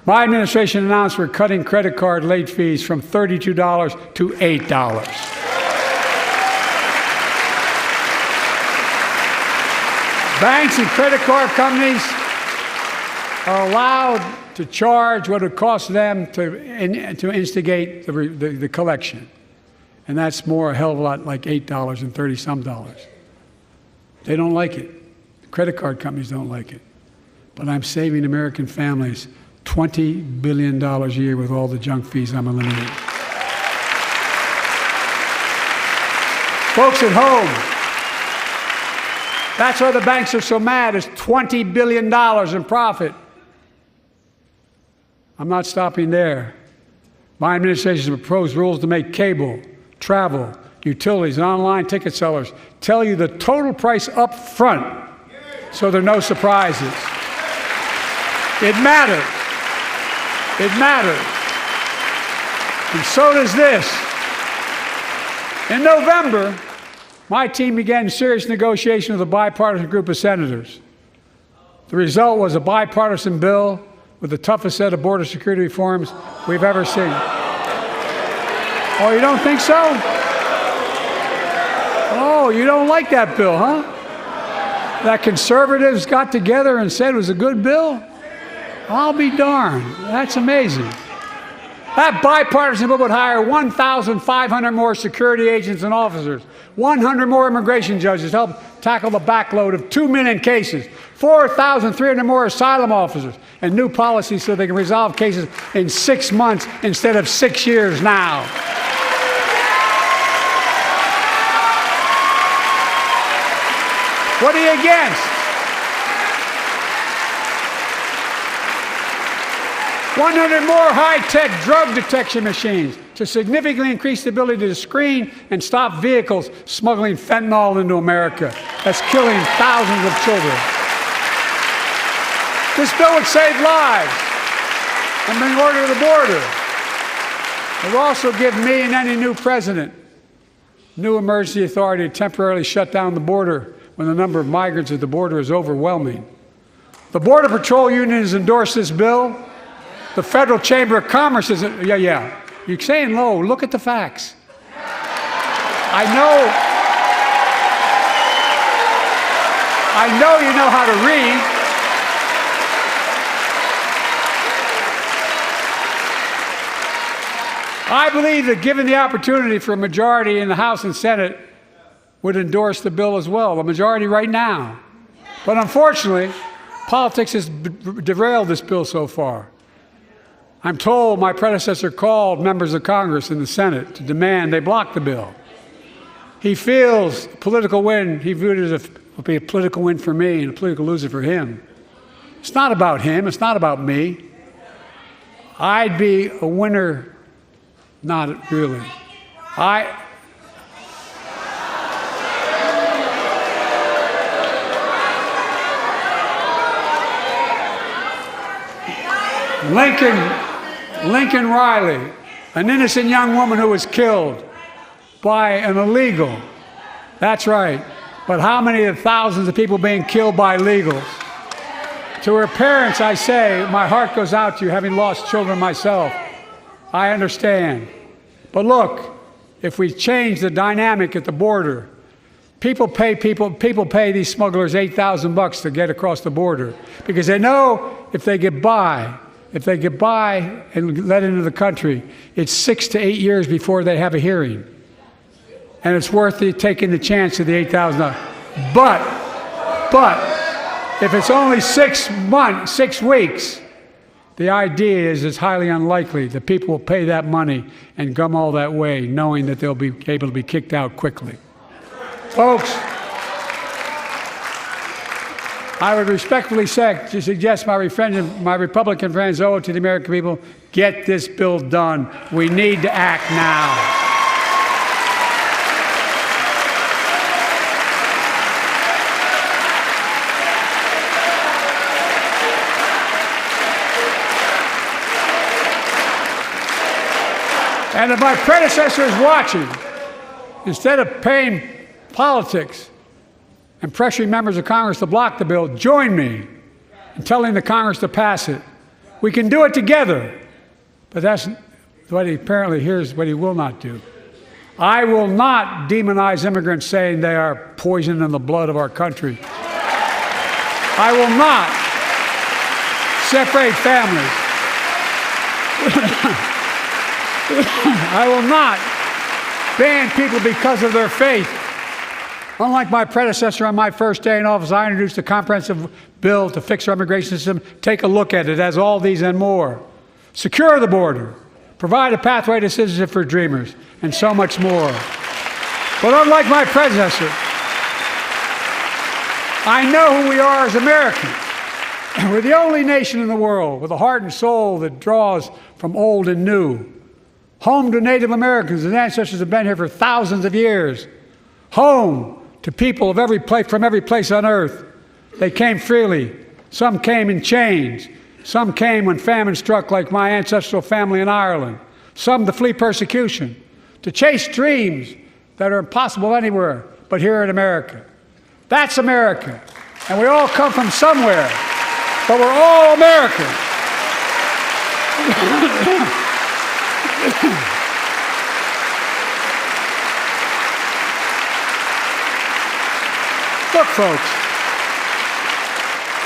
My administration announced we're cutting credit card late fees from $32 to $8. Banks and credit card companies are allowed to charge what it costs them to instigate the collection. And that's more a hell of a lot like $8 and 30-some dollars. They don't like it. The credit card companies don't like it. But I'm saving American families $20 billion a year with all the junk fees I'm eliminating. Folks at home, that's why the banks are so mad. It's $20 billion in profit. I'm not stopping there. My administration has proposed rules to make cable, travel, utilities, and online ticket sellers tell you the total price up front so there are no surprises. It matters. It matters. And so does this. In November, my team began serious negotiation with a bipartisan group of senators. The result was a bipartisan bill with the toughest set of border security reforms we've ever seen. Oh, you don't think so? Oh, you don't like that bill, huh? That conservatives got together and said it was a good bill? I'll be darned. That's amazing. That bipartisan bill would hire 1,500 more security agents and officers, 100 more immigration judges to help tackle the backload of 2 million cases, 4,300 more asylum officers, and new policies so they can resolve cases in 6 months instead of 6 years now. What are you against? 100 more high-tech drug detection machines to significantly increase the ability to screen and stop vehicles smuggling fentanyl into America. That's killing thousands of children. This bill would save lives and bring order to the border. It will also give me and any new president new emergency authority to temporarily shut down the border when the number of migrants at the border is overwhelming. The Border Patrol Union has endorsed this bill. The Federal Chamber of Commerce is, yeah. You're saying low. Look at the facts. I know you know how to read. I believe that given the opportunity for a majority in the House and Senate would endorse the bill as well, a majority right now. But unfortunately, politics has derailed this bill so far. I'm told my predecessor called members of Congress in the Senate to demand they block the bill. He feels political win, he viewed it as a political win for me and a political loser for him. It's not about him, it's not about me. I'd be a winner. Not really. Lincoln Riley, an innocent young woman who was killed by an illegal. That's right. But how many of thousands of people being killed by illegals? To her parents, I say, my heart goes out to you, having lost children myself. I understand. But look, if we change the dynamic at the border, people pay these smugglers $8,000 to get across the border because they know if they get by and let into the country, it's 6 to 8 years before they have a hearing. And it's worth taking the chance of the $8,000. But if it's only 6 weeks, the idea is it's highly unlikely that people will pay that money and come all that way knowing that they'll be able to be kicked out quickly. Folks, I would respectfully suggest my Republican friends owe it to the American people, get this bill done. We need to act now. And if my predecessor is watching, instead of paying politics and pressuring members of Congress to block the bill, join me in telling the Congress to pass it. We can do it together. But that's what here's what he will not do. I will not demonize immigrants saying they are poison in the blood of our country. I will not separate families. I will not ban people because of their faith. Unlike my predecessor on my first day in office, I introduced a comprehensive bill to fix our immigration system. Take a look at it. It has all these and more. Secure the border. Provide a pathway to citizenship for dreamers. And so much more. But unlike my predecessor, I know who we are as Americans. We're the only nation in the world with a heart and soul that draws from old and new. Home to Native Americans, whose ancestors have been here for thousands of years. Home to people of from every place on earth. They came freely. Some came in chains. Some came when famine struck, like my ancestral family in Ireland. Some to flee persecution, to chase dreams that are impossible anywhere but here in America. That's America. And we all come from somewhere, but we're all Americans. Look, folks,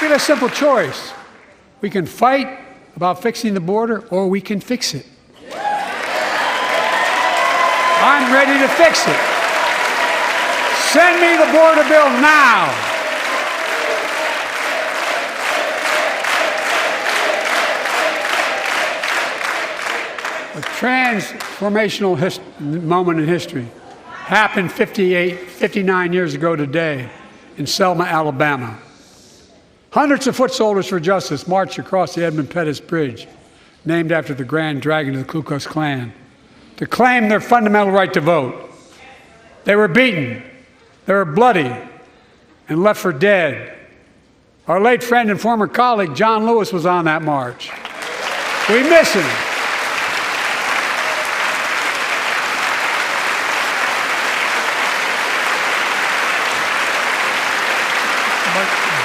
we have a simple choice. We can fight about fixing the border, or we can fix it. I'm ready to fix it. Send me the border bill now. A transformational moment in history happened 59 years ago today in Selma, Alabama. Hundreds of foot soldiers for justice marched across the Edmund Pettus Bridge, named after the Grand Dragon of the Ku Klux Klan, to claim their fundamental right to vote. They were beaten, they were bloody, and left for dead. Our late friend and former colleague, John Lewis, was on that march. We miss him.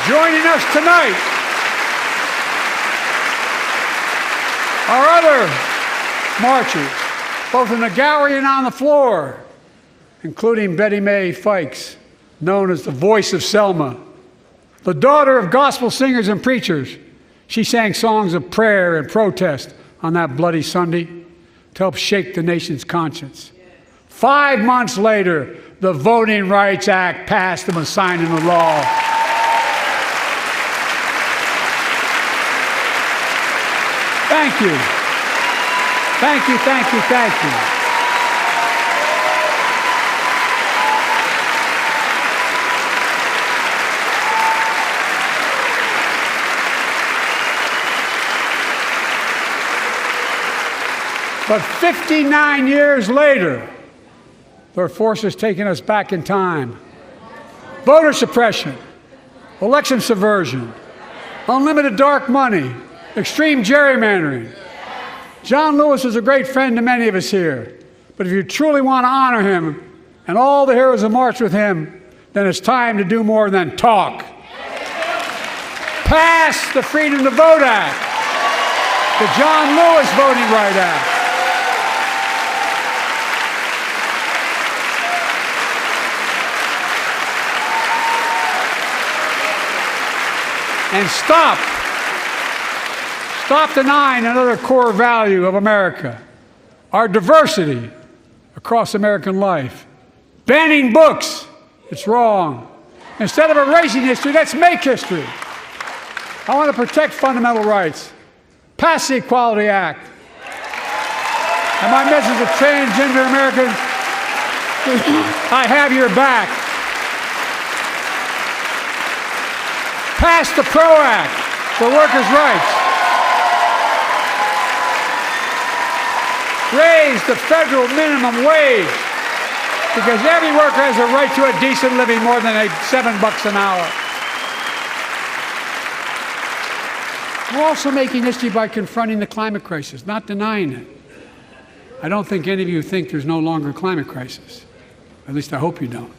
Joining us tonight are other marchers, both in the gallery and on the floor, including Betty Mae Fikes, known as the voice of Selma. The daughter of gospel singers and preachers, she sang songs of prayer and protest on that bloody Sunday to help shake the nation's conscience. 5 months later, the Voting Rights Act passed and was signed into law. Thank you. Thank you, thank you, thank you. But 59 years later, there are forces taking us back in time. Voter suppression, election subversion, unlimited dark money, extreme gerrymandering. John Lewis is a great friend to many of us here. But if you truly want to honor him and all the heroes who marched with him, then it's time to do more than talk. Pass the Freedom to Vote Act, the John Lewis Voting Rights Act. And stop denying another core value of America, our diversity across American life. Banning books, it's wrong. Instead of erasing history, let's make history. I want to protect fundamental rights. Pass the Equality Act. And my message to transgender Americans, I have your back. Pass the PRO Act for workers' rights. Raise the federal minimum wage, because every worker has a right to a decent living more than $7 an hour. We're also making history by confronting the climate crisis, not denying it. I don't think any of you think there's no longer a climate crisis. At least I hope you don't.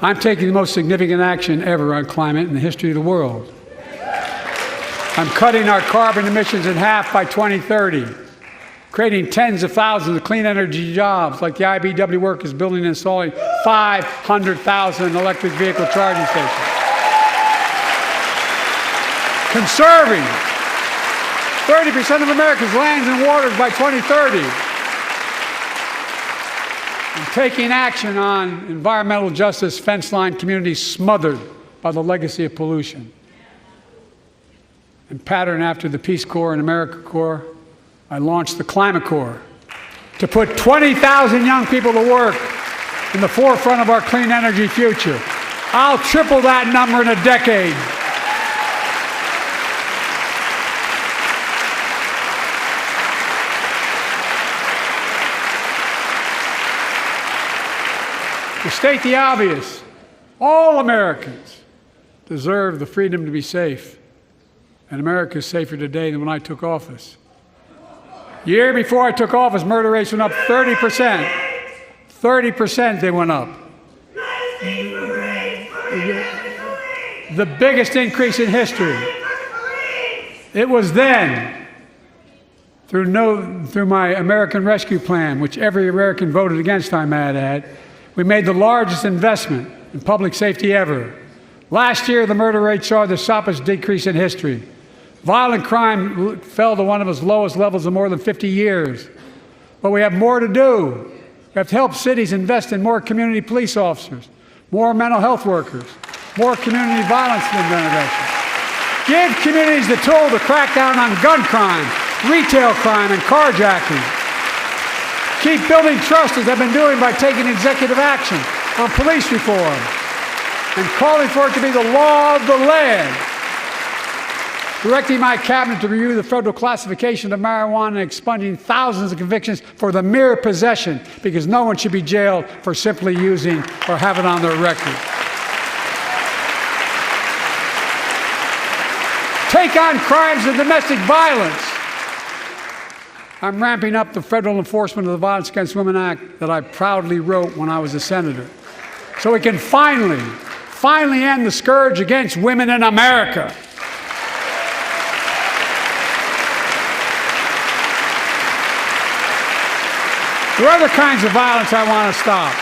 I'm taking the most significant action ever on climate in the history of the world. I'm cutting our carbon emissions in half by 2030, creating tens of thousands of clean energy jobs, like the IBEW work is building and installing 500,000 electric vehicle charging stations. Conserving 30% of America's lands and waters by 2030. And taking action on environmental justice, fence line communities smothered by the legacy of pollution. And patterned after the Peace Corps and AmeriCorps, I launched the Climate Corps to put 20,000 young people to work in the forefront of our clean energy future. I'll triple that number in a decade. To state the obvious, all Americans deserve the freedom to be safe. And America is safer today than when I took office. The year before I took office, murder rates went up 30%. 30% they went up. The biggest increase in history. It was then, through my American Rescue Plan, which every American voted against, I might add, we made the largest investment in public safety ever. Last year, the murder rate saw the sharpest decrease in history. Violent crime fell to one of its lowest levels in more than 50 years. But we have more to do. We have to help cities invest in more community police officers, more mental health workers, more community violence intervention. Give communities the tool to crack down on gun crime, retail crime, and carjacking. Keep building trust, as they've been doing by taking executive action on police reform and calling for it to be the law of the land. Directing my cabinet to review the federal classification of marijuana and expunging thousands of convictions for the mere possession, because no one should be jailed for simply using or have it on their record. Take on crimes of domestic violence. I'm ramping up the federal enforcement of the Violence Against Women Act that I proudly wrote when I was a senator, so we can finally finally end the scourge against women in America. There are other kinds of violence I want to stop.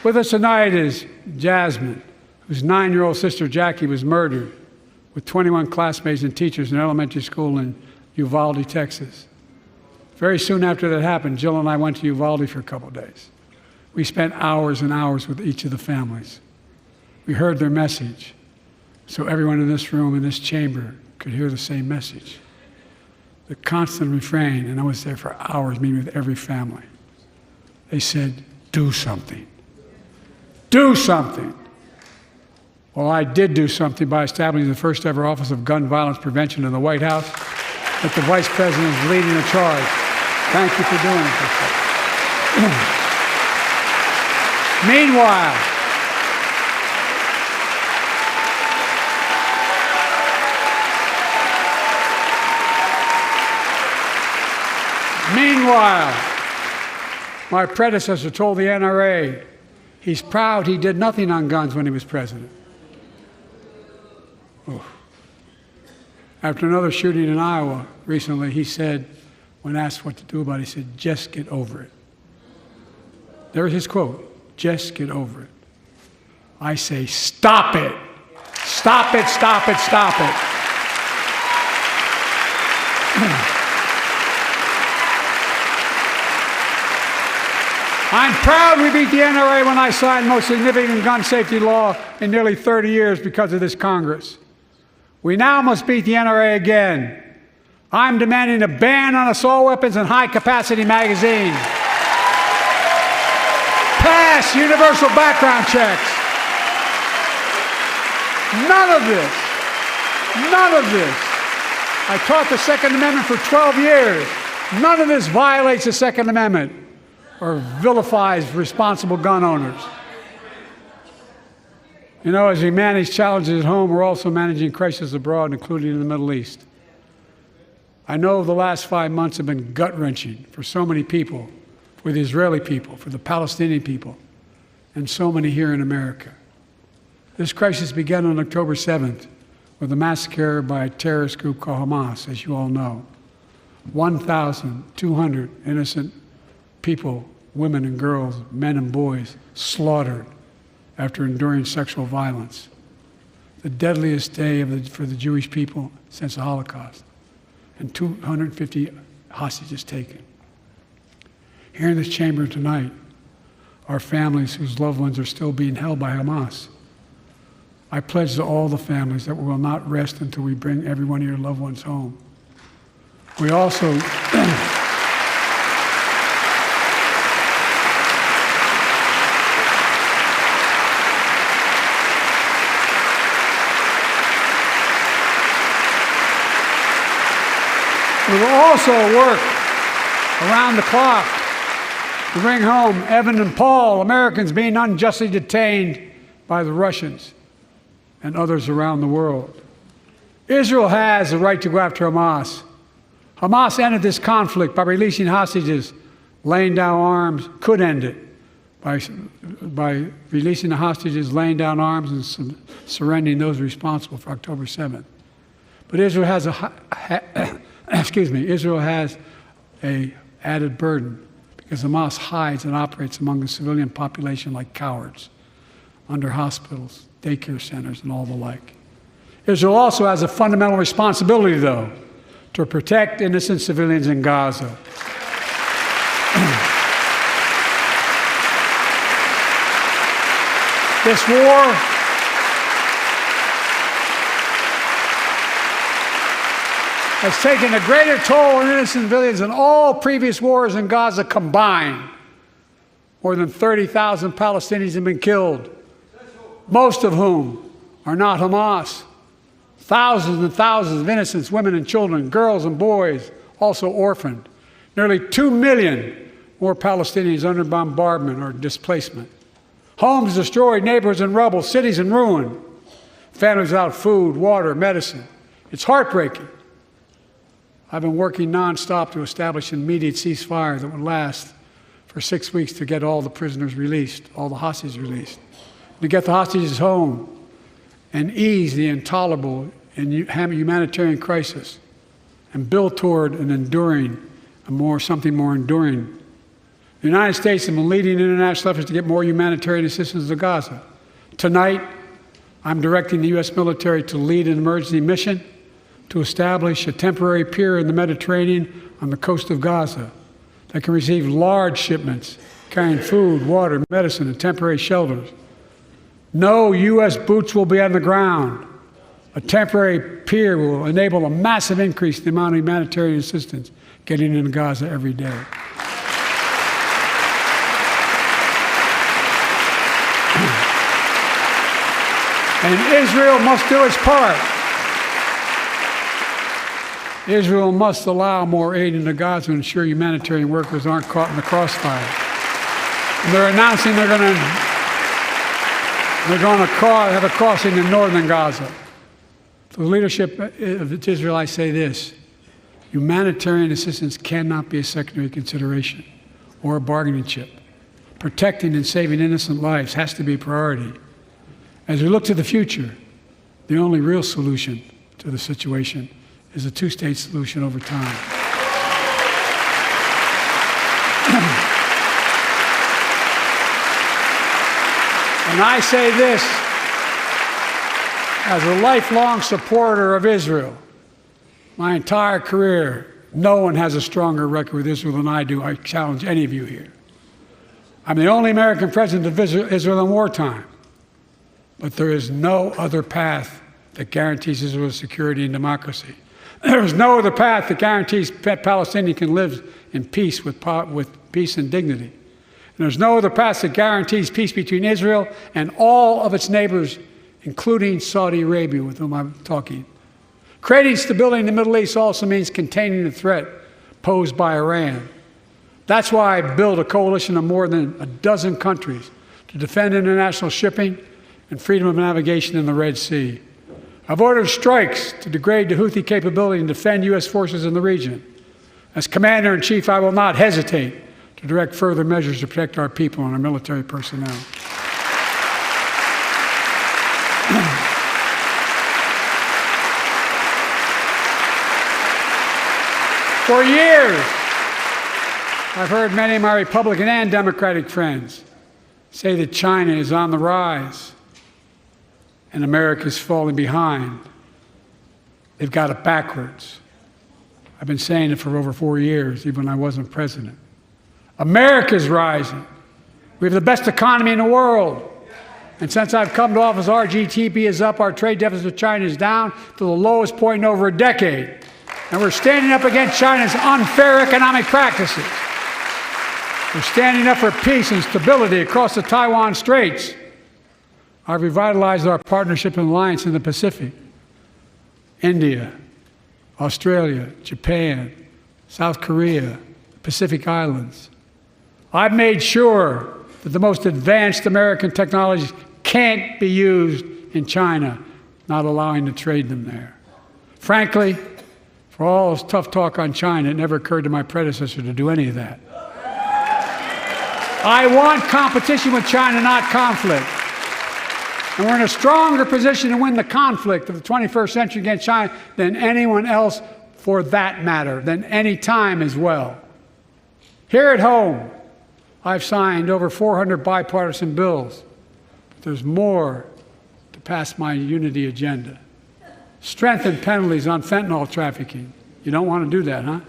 With us tonight is Jasmine, whose 9-year-old sister Jackie was murdered with 21 classmates and teachers in an elementary school in Uvalde, Texas. Very soon after that happened, Jill and I went to Uvalde for a couple of days. We spent hours and hours with each of the families. We heard their message, so everyone in this room, in this chamber, could hear the same message. The constant refrain, and I was there for hours meeting with every family. They said, do something. Do something. Well, I did do something by establishing the first ever Office of Gun Violence Prevention in the White House, that the Vice President is leading the charge. Thank you for doing it. Meanwhile, my predecessor told the NRA he's proud he did nothing on guns when he was president. Oh. After another shooting in Iowa recently, he said, when asked what to do about it, he said, just get over it. There's his quote, just get over it. I say, stop it. Stop it, stop it, stop it. I'm proud we beat the NRA when I signed the most significant gun safety law in nearly 30 years because of this Congress. We now must beat the NRA again. I'm demanding a ban on assault weapons and high-capacity magazines. Pass universal background checks. None of this. I taught the Second Amendment for 12 years. None of this violates the Second Amendment or vilifies responsible gun owners. You know, as we manage challenges at home, we're also managing crises abroad, including in the Middle East. I know the last 5 months have been gut-wrenching for so many people, for the Israeli people, for the Palestinian people, and so many here in America. This crisis began on October 7th with a massacre by a terrorist group called Hamas, as you all know. 1,200 innocent people, women and girls, men and boys, slaughtered after enduring sexual violence. The deadliest day for the Jewish people since the Holocaust. And 250 hostages taken. Here in this chamber tonight are families whose loved ones are still being held by Hamas. I pledge to all the families that we will not rest until we bring every one of your loved ones home. We also We will also work around the clock to bring home Evan and Paul, Americans being unjustly detained by the Russians and others around the world. Israel has the right to go after Hamas. Hamas ended this conflict by releasing hostages, laying down arms, could end it by releasing the hostages, laying down arms, and surrendering those responsible for October 7th. But Israel has Israel has an added burden because Hamas hides and operates among the civilian population like cowards under hospitals, daycare centers, and all the like. Israel also has a fundamental responsibility, though, to protect innocent civilians in Gaza. This war has taken a greater toll on innocent civilians than all previous wars in Gaza combined. More than 30,000 Palestinians have been killed, most of whom are not Hamas. Thousands and thousands of innocents, women and children, girls and boys, also orphaned. Nearly 2 million more Palestinians under bombardment or displacement. Homes destroyed, neighborhoods in rubble, cities in ruin. Families without food, water, medicine. It's heartbreaking. I've been working nonstop to establish an immediate ceasefire that would last for 6 weeks to get all the prisoners released, all the hostages released. to get the hostages home and ease the intolerable and humanitarian crisis and build toward an enduring, something more enduring. The United States has been leading international efforts to get more humanitarian assistance to Gaza. Tonight, I'm directing the U.S. military to lead an emergency mission to establish a temporary pier in the Mediterranean on the coast of Gaza that can receive large shipments carrying food, water, medicine, and temporary shelters. No U.S. boots will be on the ground. A temporary pier will enable a massive increase in the amount of humanitarian assistance getting into Gaza every day. And Israel must do its part. Israel must allow more aid into Gaza to ensure humanitarian workers aren't caught in the crossfire. And they're announcing they're going to have a crossing in northern Gaza. To the leadership of Israel, I say this: humanitarian assistance cannot be a secondary consideration or a bargaining chip. Protecting and saving innocent lives has to be a priority. As we look to the future, the only real solution to the situation is a two-state solution over time. And I say this as a lifelong supporter of Israel. My entire career, no one has a stronger record with Israel than I do. I challenge any of you here. I'm the only American president of Israel in wartime. But there is no other path that guarantees Israel's security and democracy. There is no other path that guarantees Palestinians can live in peace with peace and dignity. And there's no other path that guarantees peace between Israel and all of its neighbors, including Saudi Arabia, with whom I'm talking. Creating stability in the Middle East also means containing the threat posed by Iran. That's why I built a coalition of more than a dozen countries to defend international shipping and freedom of navigation in the Red Sea. I've ordered strikes to degrade the Houthi capability and defend U.S. forces in the region. As Commander-in-Chief, I will not hesitate to direct further measures to protect our people and our military personnel. For years, I've heard many of my Republican and Democratic friends say that China is on the rise and America's falling behind. They've got it backwards. I've been saying it for over 4 years, even when I wasn't president. America's rising. We have the best economy in the world. And since I've come to office, our GDP is up, our trade deficit with China is down to the lowest point in over a decade. And we're standing up against China's unfair economic practices. We're standing up for peace and stability across the Taiwan Straits. I've revitalized our partnership and alliance in the Pacific. India, Australia, Japan, South Korea, Pacific Islands. I've made sure that the most advanced American technologies can't be used in China, not allowing to trade them there. Frankly, for all this tough talk on China, it never occurred to my predecessor to do any of that. I want competition with China, not conflict. And we're in a stronger position to win the conflict of the 21st century against China than anyone else, for that matter, than any time as well. Here at home, I've signed over 400 bipartisan bills, but there's more to pass my unity agenda. Strengthen penalties on fentanyl trafficking. You don't want to do that, huh?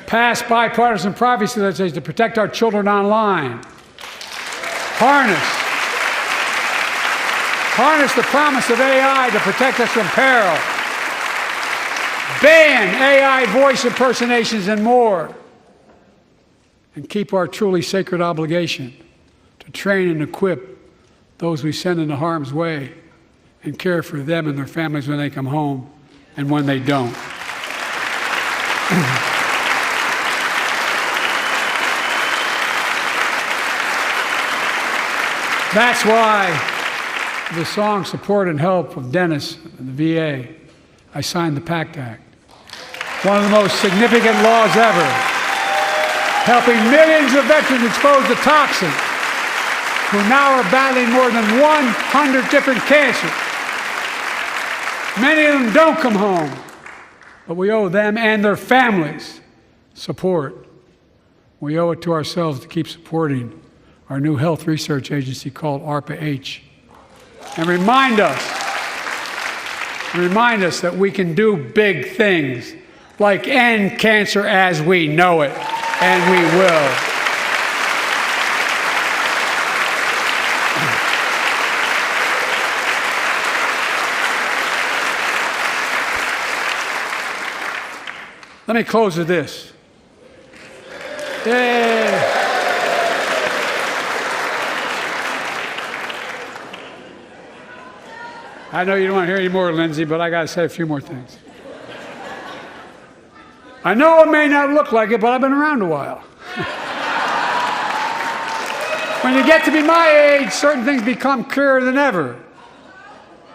Pass bipartisan privacy legislation to protect our children online. Harness the promise of AI to protect us from peril. Ban AI voice impersonations and more. And keep our truly sacred obligation to train and equip those we send into harm's way and care for them and their families when they come home and when they don't. That's why the song Support and Help of Dennis and the VA, I signed the PACT Act. One of the most significant laws ever, helping millions of veterans exposed to toxins who now are battling more than 100 different cancers. Many of them don't come home, but we owe them and their families support. We owe it to ourselves to keep supporting our new health research agency called ARPA-H, and remind us that we can do big things like end cancer as we know it, and we will. Let me close with this. Yay. I know you don't want to hear any more, Lindsay, but I got to say a few more things. I know it may not look like it, but I've been around a while. When you get to be my age, certain things become clearer than ever.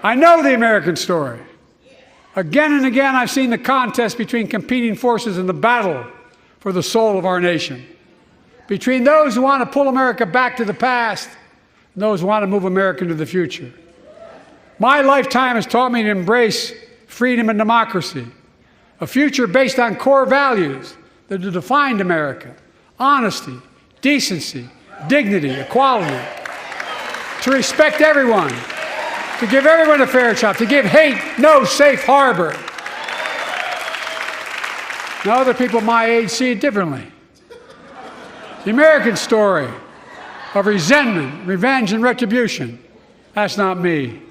I know the American story. Again and again, I've seen the contest between competing forces in the battle for the soul of our nation, between those who want to pull America back to the past and those who want to move America into the future. My lifetime has taught me to embrace freedom and democracy, a future based on core values that have defined America: honesty, decency, dignity, equality, to respect everyone, to give everyone a fair shot, to give hate no safe harbor. Now, other people my age see it differently. The American story of resentment, revenge, and retribution, that's not me.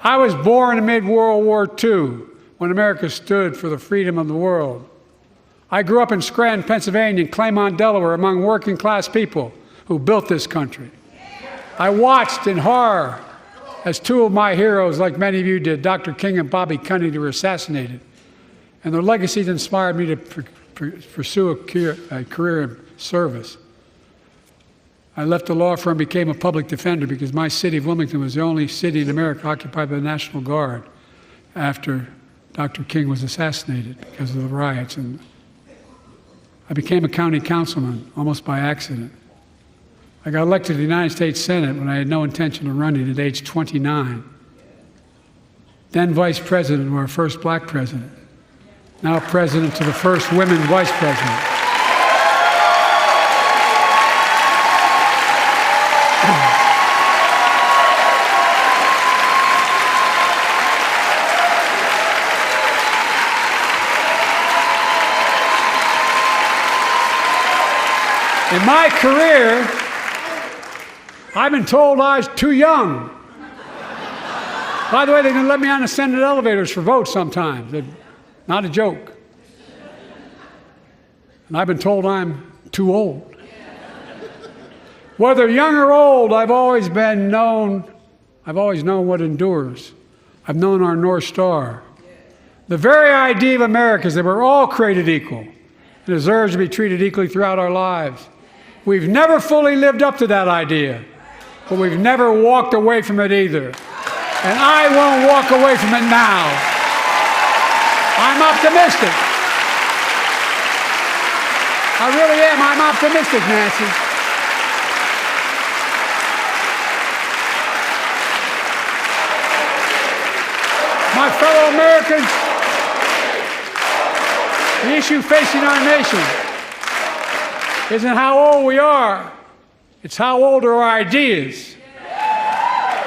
I was born amid World War II, when America stood for the freedom of the world. I grew up in Scranton, Pennsylvania, and Claymont, Delaware, among working-class people who built this country. I watched in horror as two of my heroes, like many of you did, Dr. King and Bobby Kennedy, were assassinated. And their legacies inspired me to pursue a career in service. I left the law firm and became a public defender because my city of Wilmington was the only city in America occupied by the National Guard after Dr. King was assassinated because of the riots. And I became a county councilman almost by accident. I got elected to the United States Senate when I had no intention of running at age 29. Then vice president of our first black president. Now president to the first women vice president. In my career, I've been told I was too young. By the way, they didn't let me on the Senate elevators for votes sometimes. Not a joke. And I've been told I'm too old. Whether young or old, I've always known what endures. I've known our North Star. The very idea of America is that we're all created equal and deserve to be treated equally throughout our lives. We've never fully lived up to that idea, but we've never walked away from it either. And I won't walk away from it now. I'm optimistic. I really am. I'm optimistic, Nancy. My fellow Americans, the issue facing our nation isn't how old we are, it's how old are our ideas.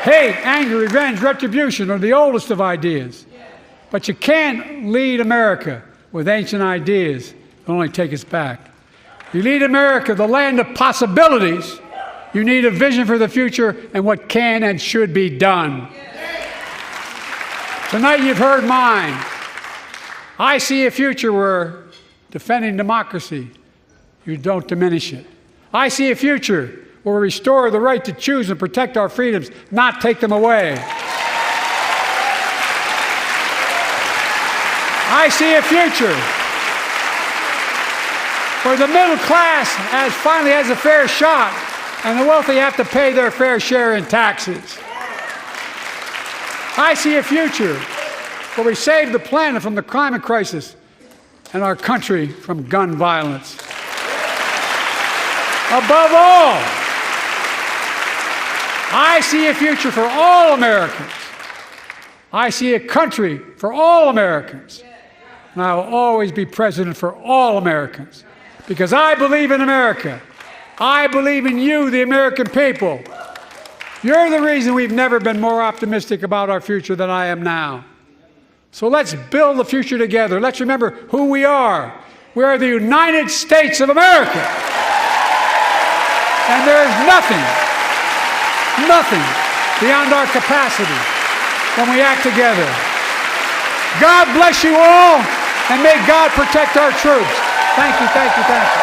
Hate, anger, revenge, retribution are the oldest of ideas. But you can't lead America with ancient ideas that only take us back. You lead America, the land of possibilities. You need a vision for the future and what can and should be done. Tonight you've heard mine. I see a future where defending democracy, you don't diminish it. I see a future where we restore the right to choose and protect our freedoms, not take them away. I see a future where the middle class finally has a fair shot and the wealthy have to pay their fair share in taxes. I see a future where we save the planet from the climate crisis and our country from gun violence. Above all, I see a future for all Americans. I see a country for all Americans. And I will always be president for all Americans because I believe in America. I believe in you, the American people. You're the reason we've never been more optimistic about our future than I am now. So let's build the future together. Let's remember who we are. We are the United States of America. And there is nothing beyond our capacity when we act together. God bless you all, and may God protect our troops. Thank you, thank you, thank you.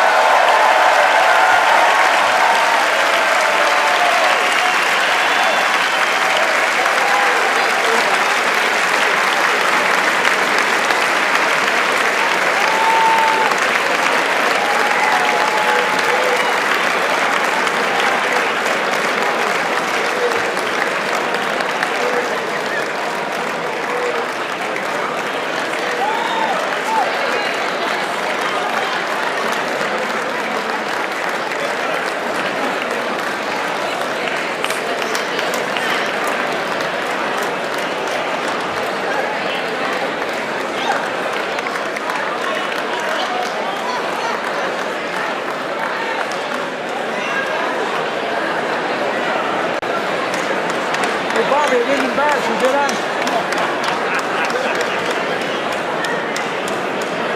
Bobby, I didn't embarrass you, did I?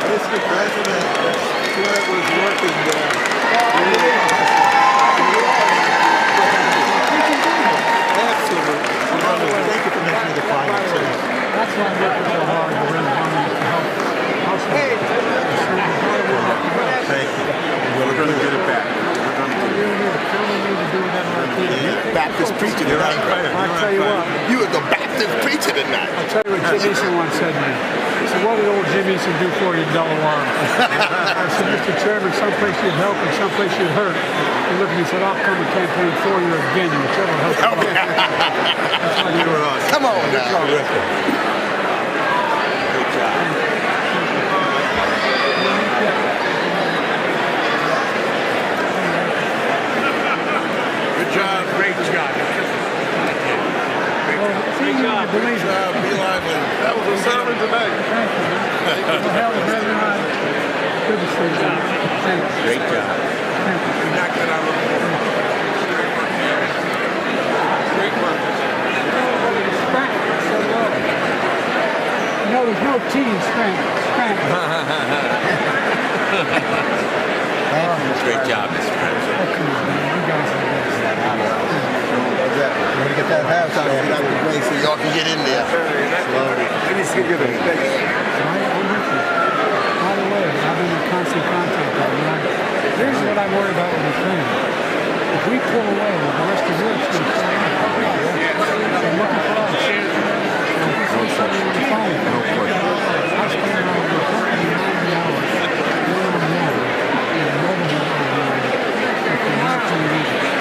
Mr. President, sure it was working there. Absolutely. Thank you for making me the final too. That's why I'm working so hard to raise money to help. Thank you. We're going to get it back. Baptist preacher tonight. I'll tell you what. You were the Baptist preacher tonight. I'll tell you what Jim Eason once said to me. He said, what did old Jim Eason do for you, Delaware? I said, Mr. Chairman, someplace you'd help and someplace you'd hurt. He looked at me and said, I'll come and campaign for you again. Whichever helps you. Come on now. Great job. Good job, great job. Great job. Be lively. That was a sermon tonight. Thank you, man. The hell is very nice. Good to see you. Thanks. Great job. Thank you. You knocked it out of the park. Great work. So well. You know, there's no T in Spanish. Great job, Mr. President. You guys are the best. We're going to get that halftime. That was great so y'all can get in there. Slowly. Let me see you. I'm with you. By the way, I've been in constant contact with them. Here's what I worry about with Ukraine. If we pull away, the rest of Europe's going to pull away. They're looking for us. And if we say something on the phone, I spend around 190 hours dealing with them. And nobody if they're not doing anything.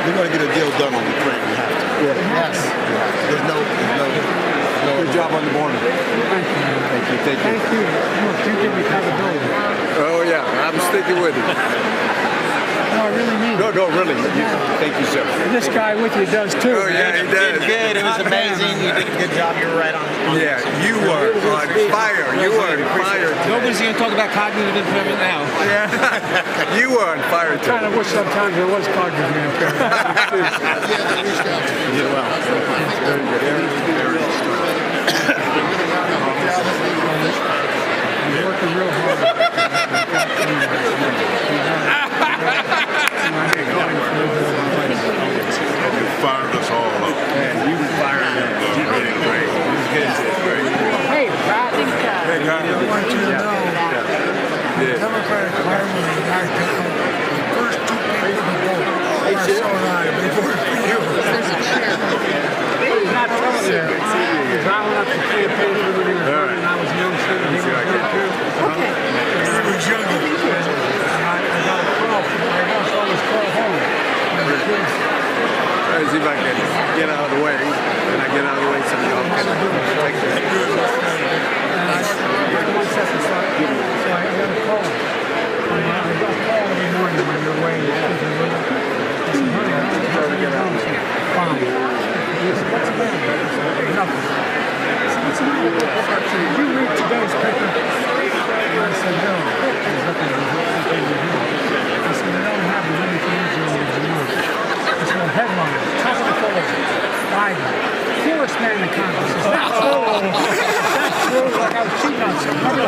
We're going to get a deal done on Ukraine. We have to. Yes. There's no. Good job on the morning. Thank you. Thank you. Thank you. Thank you. Look, you give me accountability. Oh yeah, I'm sticking with it. No, I really mean it. No, really. Thank you, sir. And this guy with you does too. Oh yeah, he does. Good. It was amazing. You did a good job. You were right on. Yeah, you were on fire. You were on fire. Nobody's going to talk about cognitive impairment now. Yeah, you were on fire. I kind of wish sometimes there was cognitive impairment. You did well. Very good. I'm working real hard. You fired us all up. Yeah, you fired me. You did it great. Hey, Pat. Hey, I want you to know the Democratic Party was the first two people to vote. So and I, before you. He's not telling you. Because I went up to campaign for when he was running and I was young, so he was there too. Okay. see if I can get out of the way. And I get out of the way so y'all can take that. One second, so I got a call. I got a call every morning when you're away. I said, honey, I don't know to get out. Fine. He said, what's the matter? I said, nothing. What's the matter? Did you read today's paper? I said, no. There's nothing to do. I said, they don't have as many things as you want. I said, headline, top of the fold, Biden, coolest man in Congress. Is that true? That's true. Like I was cheating on somebody.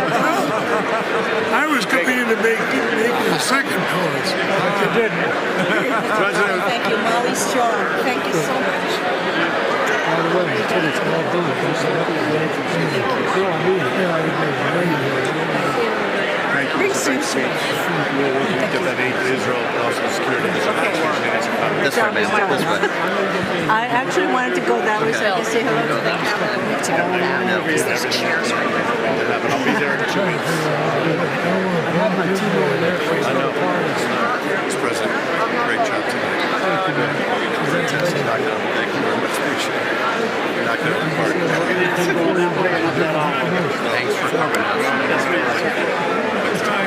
I was competing to make the second course. But you didn't. Thank you, Molly Strong. Thank you so much. By the way, it's all done. Thank you. Get that aid to Israel, also security. This way, ma'am. This way. I actually wanted to go that way so I could say hello to the camera. There's chairs right there. I'll be there in 2 weeks. I know. Mr. President, great job tonight. Fantastic. Thank you very much. Appreciate it. You're not going to depart. Thanks for coming out.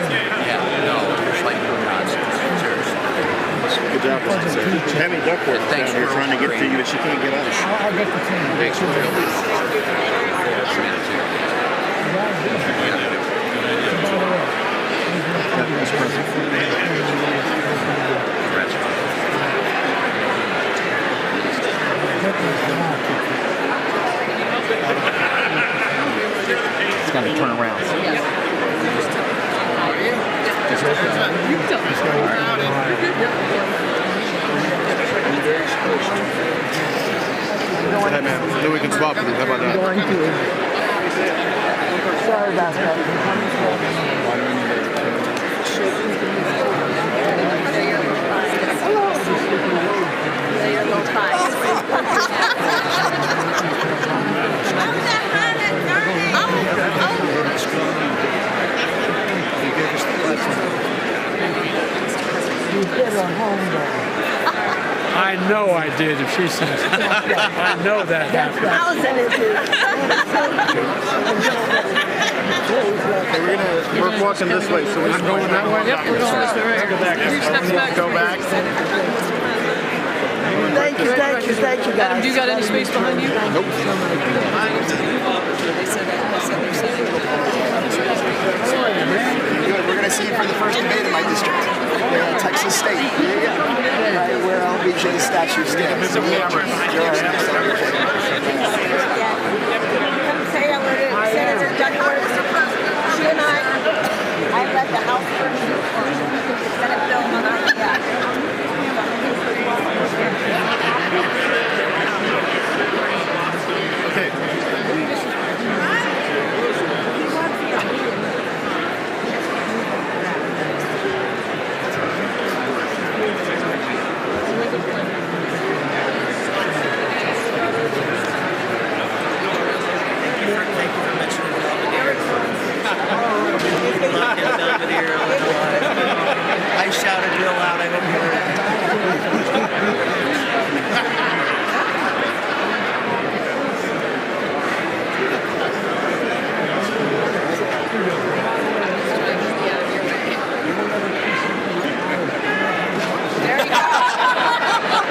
Yeah, no, it's like you're not. Seriously. Good job, President. Tammy Duckworth Thanks down here for trying to get to you, but she can't get out. I'll get the team. Thanks for building. Mr. President. It's got to turn around. Hey, man, then we can swap with you. How about that? Sorry about that. I know I did if she says it. I know that happened. We're walking this way, so we're going that way? Yep, we're going this way right here. 3 steps back. Go back. Thank you, guys. Adam, do you got any space behind you? Nope. Good. We're going to see you for the first debate in my district. Texas State. Right where LBJ's statue stands. Come say hello to Senator Duckworth. She and I led the House first Senate bill on our behalf. I shouted real loud. I hope you heard it. There you go.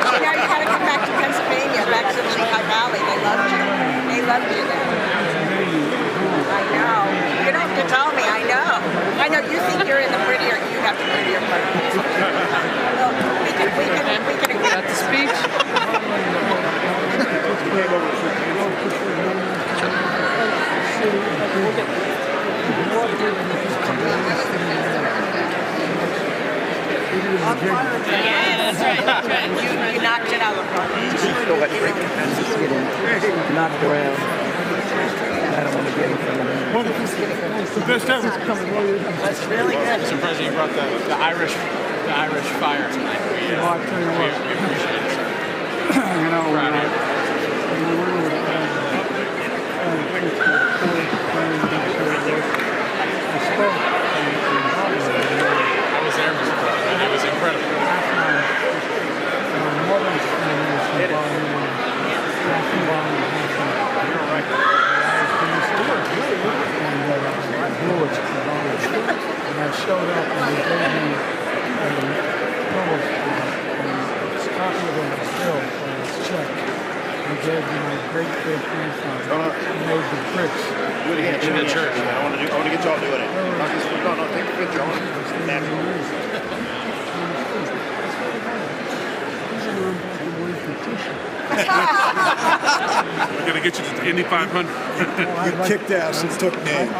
You know, you had to come back to Pennsylvania, back to the Lehigh Valley. They loved you. They loved you there. I know. You don't have to tell me. I know. I know you think you're in the prettier. You have the prettier part. Well, we can agree. Got the speech. Yeah, that's right. That's right. You knocked it out of the park. Knocked around. I don't want to get anything. The best ever. That's really good. Mr. President, you brought the Irish fire tonight. We appreciate it, sir. You know, Proud of you. I was there, Mr. President. It was incredible. gave to my great-great-grandfather. He made the bricks. Do it again. In the church. I want to get y'all doing it. No, take a picture. I want to natural. We're going to get you to the Indy 500. You kicked ass and took name. All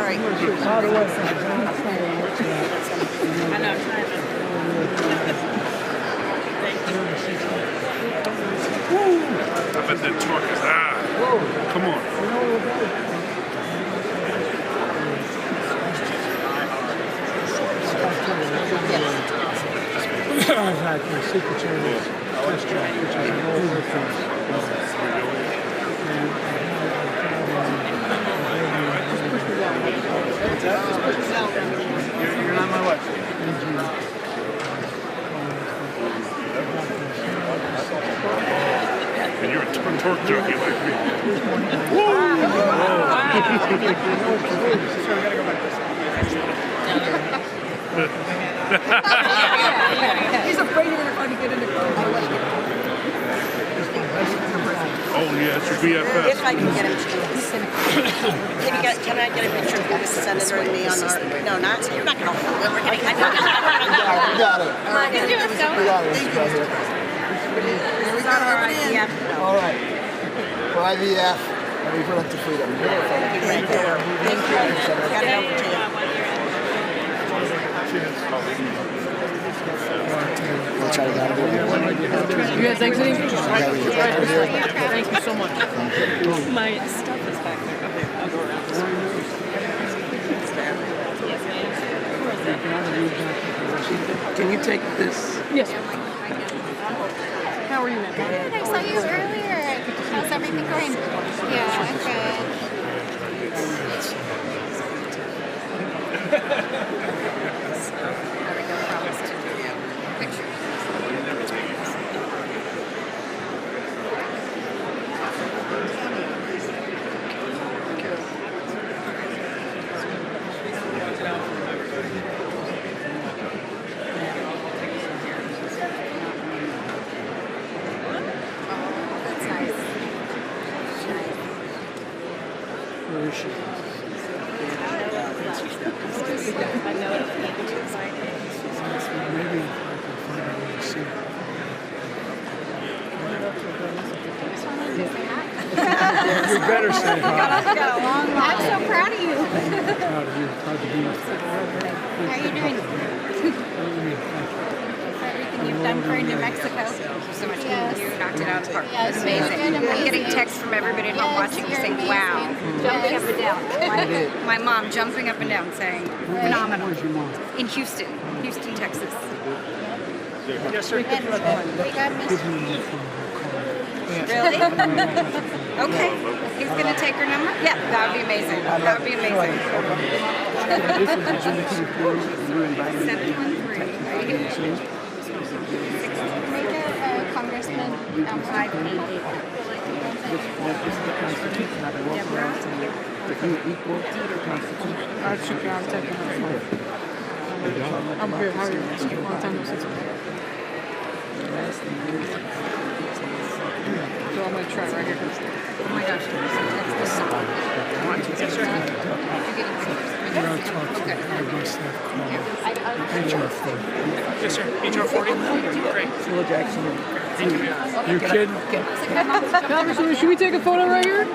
right. I know. I bet that torque is, come on. I've had my secret service test track, which I know everything. You're not my wife. And you're a torque jockey like me. He's afraid you're going to get in the car. Oh, yeah, it's your BFF. If I can get him to do this. Can I get a picture of the senator and me on our... No, not... You're not going to hold it. We're going to... You got it. We got it. All right. For IVF, Reproductive Freedom. Thank you. Got it over to you. We'll try to get out of here. You guys exiting? Yeah, we get Right, out of here. thank you so much. My stuff is back there. Okay, I'll go around. Yes, ma'am. Can you take this? Yes. How are you, ma'am? Good. I saw you earlier. How's everything going? Yeah, Where is she? Maybe I can find a way to see her. You better say hi. I'm so proud of you. Proud of you. Proud to be with you. How are you doing? Everything you've done for New Mexico. So much. Yes. You knocked it out of the park. Yes, It's amazing. you did I'm getting texts from everybody at home watching me saying, wow. Jumping up and down. My mom jumping up and down saying, phenomenal. Where's your mom? In Houston, Texas. Yes, sir. We got Give me my phone. Really? Okay. He's going to take her number? Yeah, that would be amazing. That would be amazing. 713. Make a congressman 588. I'm good. How are you? Long time no see. So I'm going to try right here. Oh my gosh. Yes, sir. Yes, sir. HR 40. Great. Phil Jackson. Thank you. You kidding? Congressman, should we take a photo right here?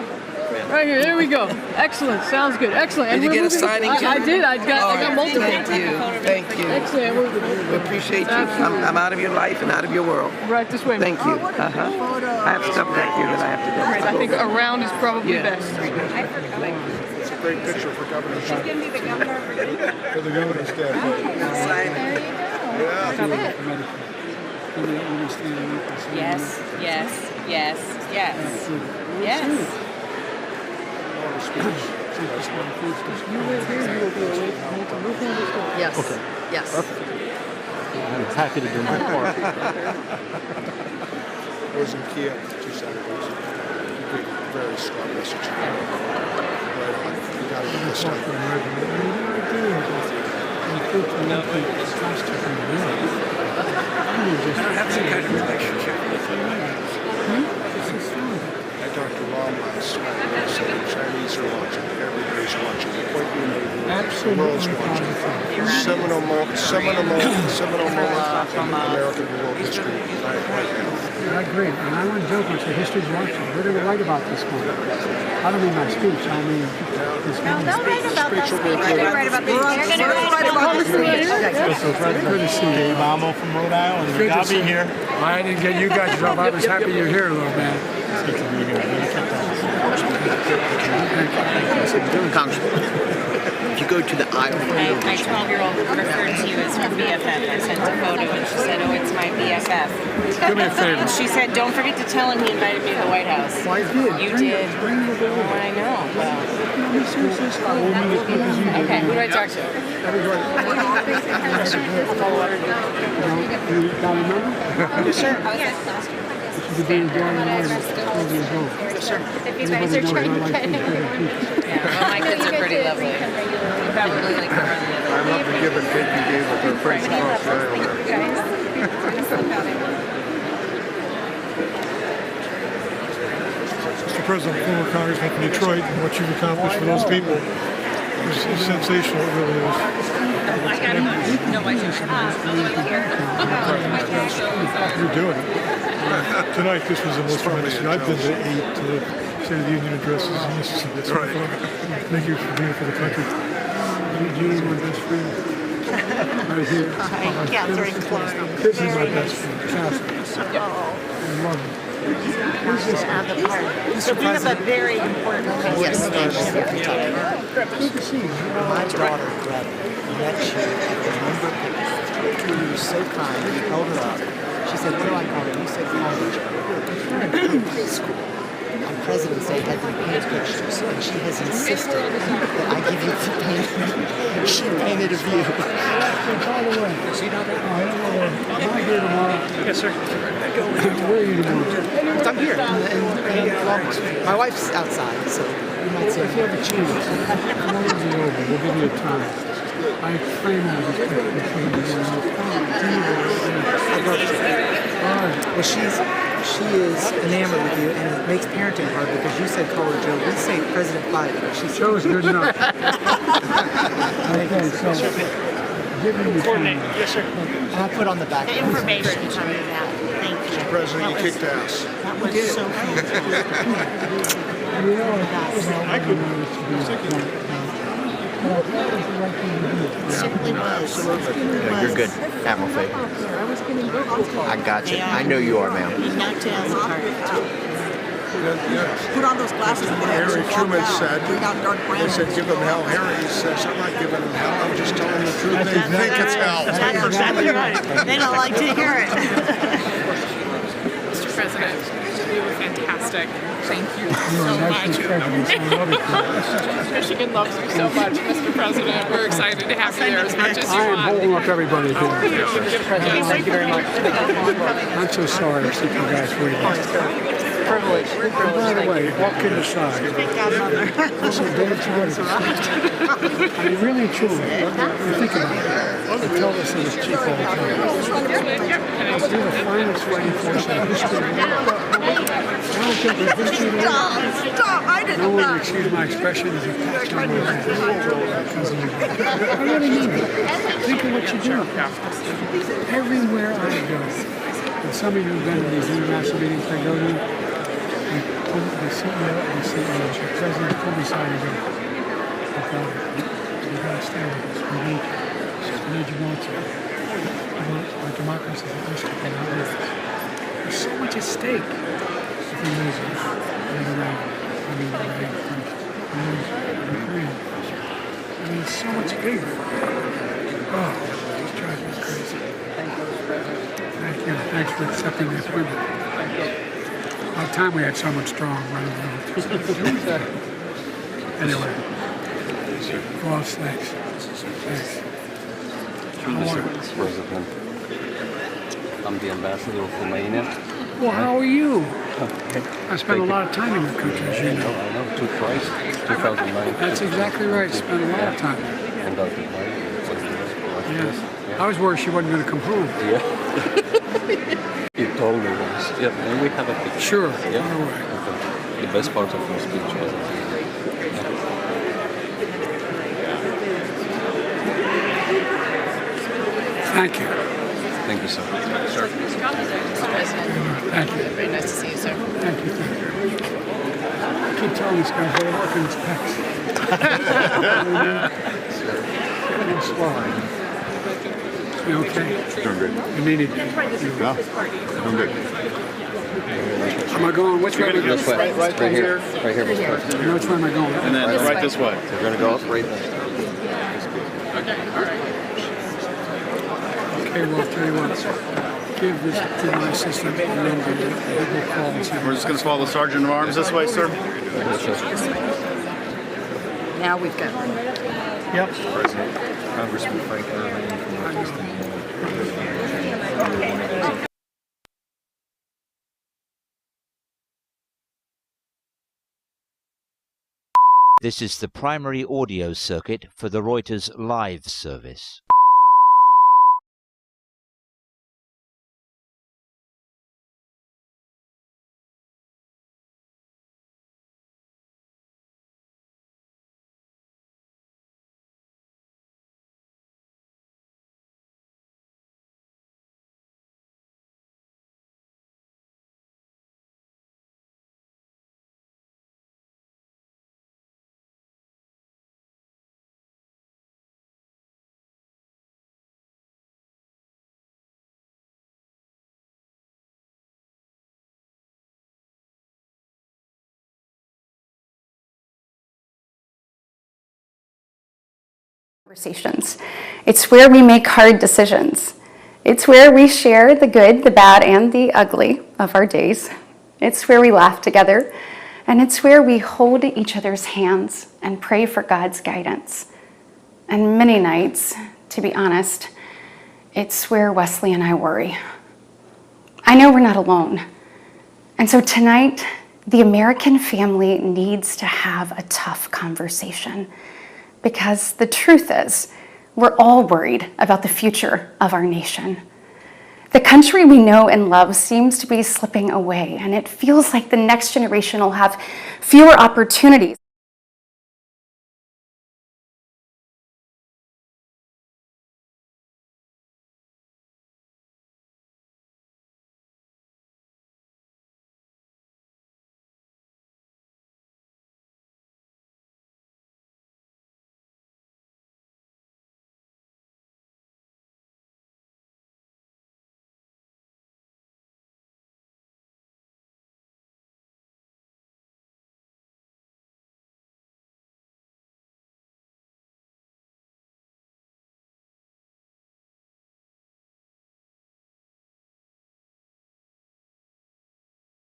Right here. There we go. Excellent. Sounds good. Excellent. Did you get a signing? I did. I got multiple. Thank you. Thank you. Excellent. We appreciate you. I'm out of your life and out of your world. Right this way. Thank you. I have stuff back here that I have to do. Right, I think around is probably best. It's a great picture for Governor She's going to be the governor of Virginia. For the governor's dad. Yes, yes, yes, yes. Yes. Yes. Okay. Yes. I'm happy to do my part. I was in Kiev 2 Saturdays. Very strong message. Right on. You gotta get this done. I don't have some kind of relationship with you. so world's watching. Seminal moment in American world history right now. Yeah, I agree. And I wouldn't joke and say history's watching. We're going to write about this one. I don't mean my speech. I mean this one. They'll write about those things. They're right about this. They're going to write about this. Good to see you. Dave Amo from Rhode Island. Good to I'll see be here. I didn't get you guys off. I was happy you're here, little man. Congressman, if you go to the aisle. My 12-year-old referred to you as her BFF. I sent a photo and she said, oh, it's my BFF. Do me a favor. And she said, don't forget to tell him he invited me to the White House. Well, I did. You did. Oh, I know. Well. Okay, who do I talk to? You got a number? Yes, sir. She's been enjoying the White House 12 years old. Yes, sir. If you guys are trying to get him. Well, my kids are pretty lovely. You probably like to run the other. I love the give and take you gave with our friends across the aisle there. Mr. President, former Congressman from Detroit, and what you've accomplished for those people is sensational. It really is. You're doing it. Tonight, this was the most tremendous. I've been to 8 State of the Union addresses, and this is the best one. Thank you for being for the country. Eugene, my best friend. Right here. Catherine Klein. This is my best friend, Catherine. I love her. So we have a very important presentation. Good to see you. My daughter met you at the member. You were so kind. You held her up. She said, what do I call her? You said college. In high school. On President's Day, had them paint pictures, and she has insisted that I give you the painting. She painted a view. By the way, am I here tomorrow? Yes, sir. Where are you tomorrow? I'm here in Columbus. My wife's outside, so you might see If you have a chance, come over to the Oval. We'll give you a time. I frame all this Well, she is enamored with you, and it makes parenting hard because you said call her Joe. We say President Biden. She Joe is good enough. Okay, so give me your time. Yes, sir. I'll put on the back. The information coming out. Thank you. Mr. President, you kicked ass. That was so You know, I could. Simply was. No, you're good, Admiral Faye. I got you. I know you are, ma'am. Put on those glasses and Harry Truman said, they said, give him hell. Harry says, I'm not giving him hell. I'm just telling the truth. They think it's hell. That's exactly right. They don't like to hear it. Mr. President, you were fantastic. Thank you so much. Michigan loves you so much, Mr. President. We're excited to have you there as much as you I am want. holding up everybody here. Thank you very much. I'm so sorry to keep you guys waiting. Privilege. By the way, walk in the side. Listen, Dave's right. I mean, really and truly, you think about it. They tell us it was cheap all the time. You're the finest fighting force in the history of the world. I don't think the history of the world. Stop! I didn't No one know. would excuse my expression as a pastor on my head. Because of you. I really mean it. Think of what you're doing. Everywhere I go, and some of you have been to these international meetings I go to, the CEO, the president pull me aside and go, you got to stay with us. We need you. We need you going to. Our democracy is at risk if you're not with us. There's so much at stake if we lose it. I mean, it's so much bigger. Oh, it's driving me crazy. Thank you. Thanks for accepting the appointment. About time we had someone strong running around. Anyway. Well, thanks. Thanks. Mr. President, I'm the ambassador of Romania. Well, how are you? I spent a lot of time in your country, as you know. I know, twice, 2009. That's exactly right. Spent a lot of time. And Yeah. I was worried she wasn't going to come home. Yeah. You told me once. Yeah, and we have a picture. Sure. Yeah. All right. The best part of your speech was Thank you. Thank you, sir. Sir. Mr. President. Thank you. Very nice to see you, sir. Thank you. I keep telling these guys they work in his pets. You okay? Doing good. You need it. Yeah. Doing good. Am I going? Which way am I going? This way. Right here. Right here. You know which way am I going? And then right this way. So we're going to go up right there. Okay, all right. Okay, well, I'll tell you what. Give this to my assistant and then we'll call and see. We're just going to follow the Sergeant of Arms this way, sir. Now we've got Yep. Congressman Frank Irving from Washington. This is the primary audio circuit for the Reuters live service. Conversations. It's where we make hard decisions. It's where we share the good, the bad, and the ugly of our days. It's where we laugh together, and it's where we hold each other's hands and pray for God's guidance. And many nights, to be honest, it's where Wesley and I worry. I know we're not alone. And so tonight, the American family needs to have a tough conversation. Because the truth is, we're all worried about the future of our nation. The country we know and love seems to be slipping away, and it feels like the next generation will have fewer opportunities.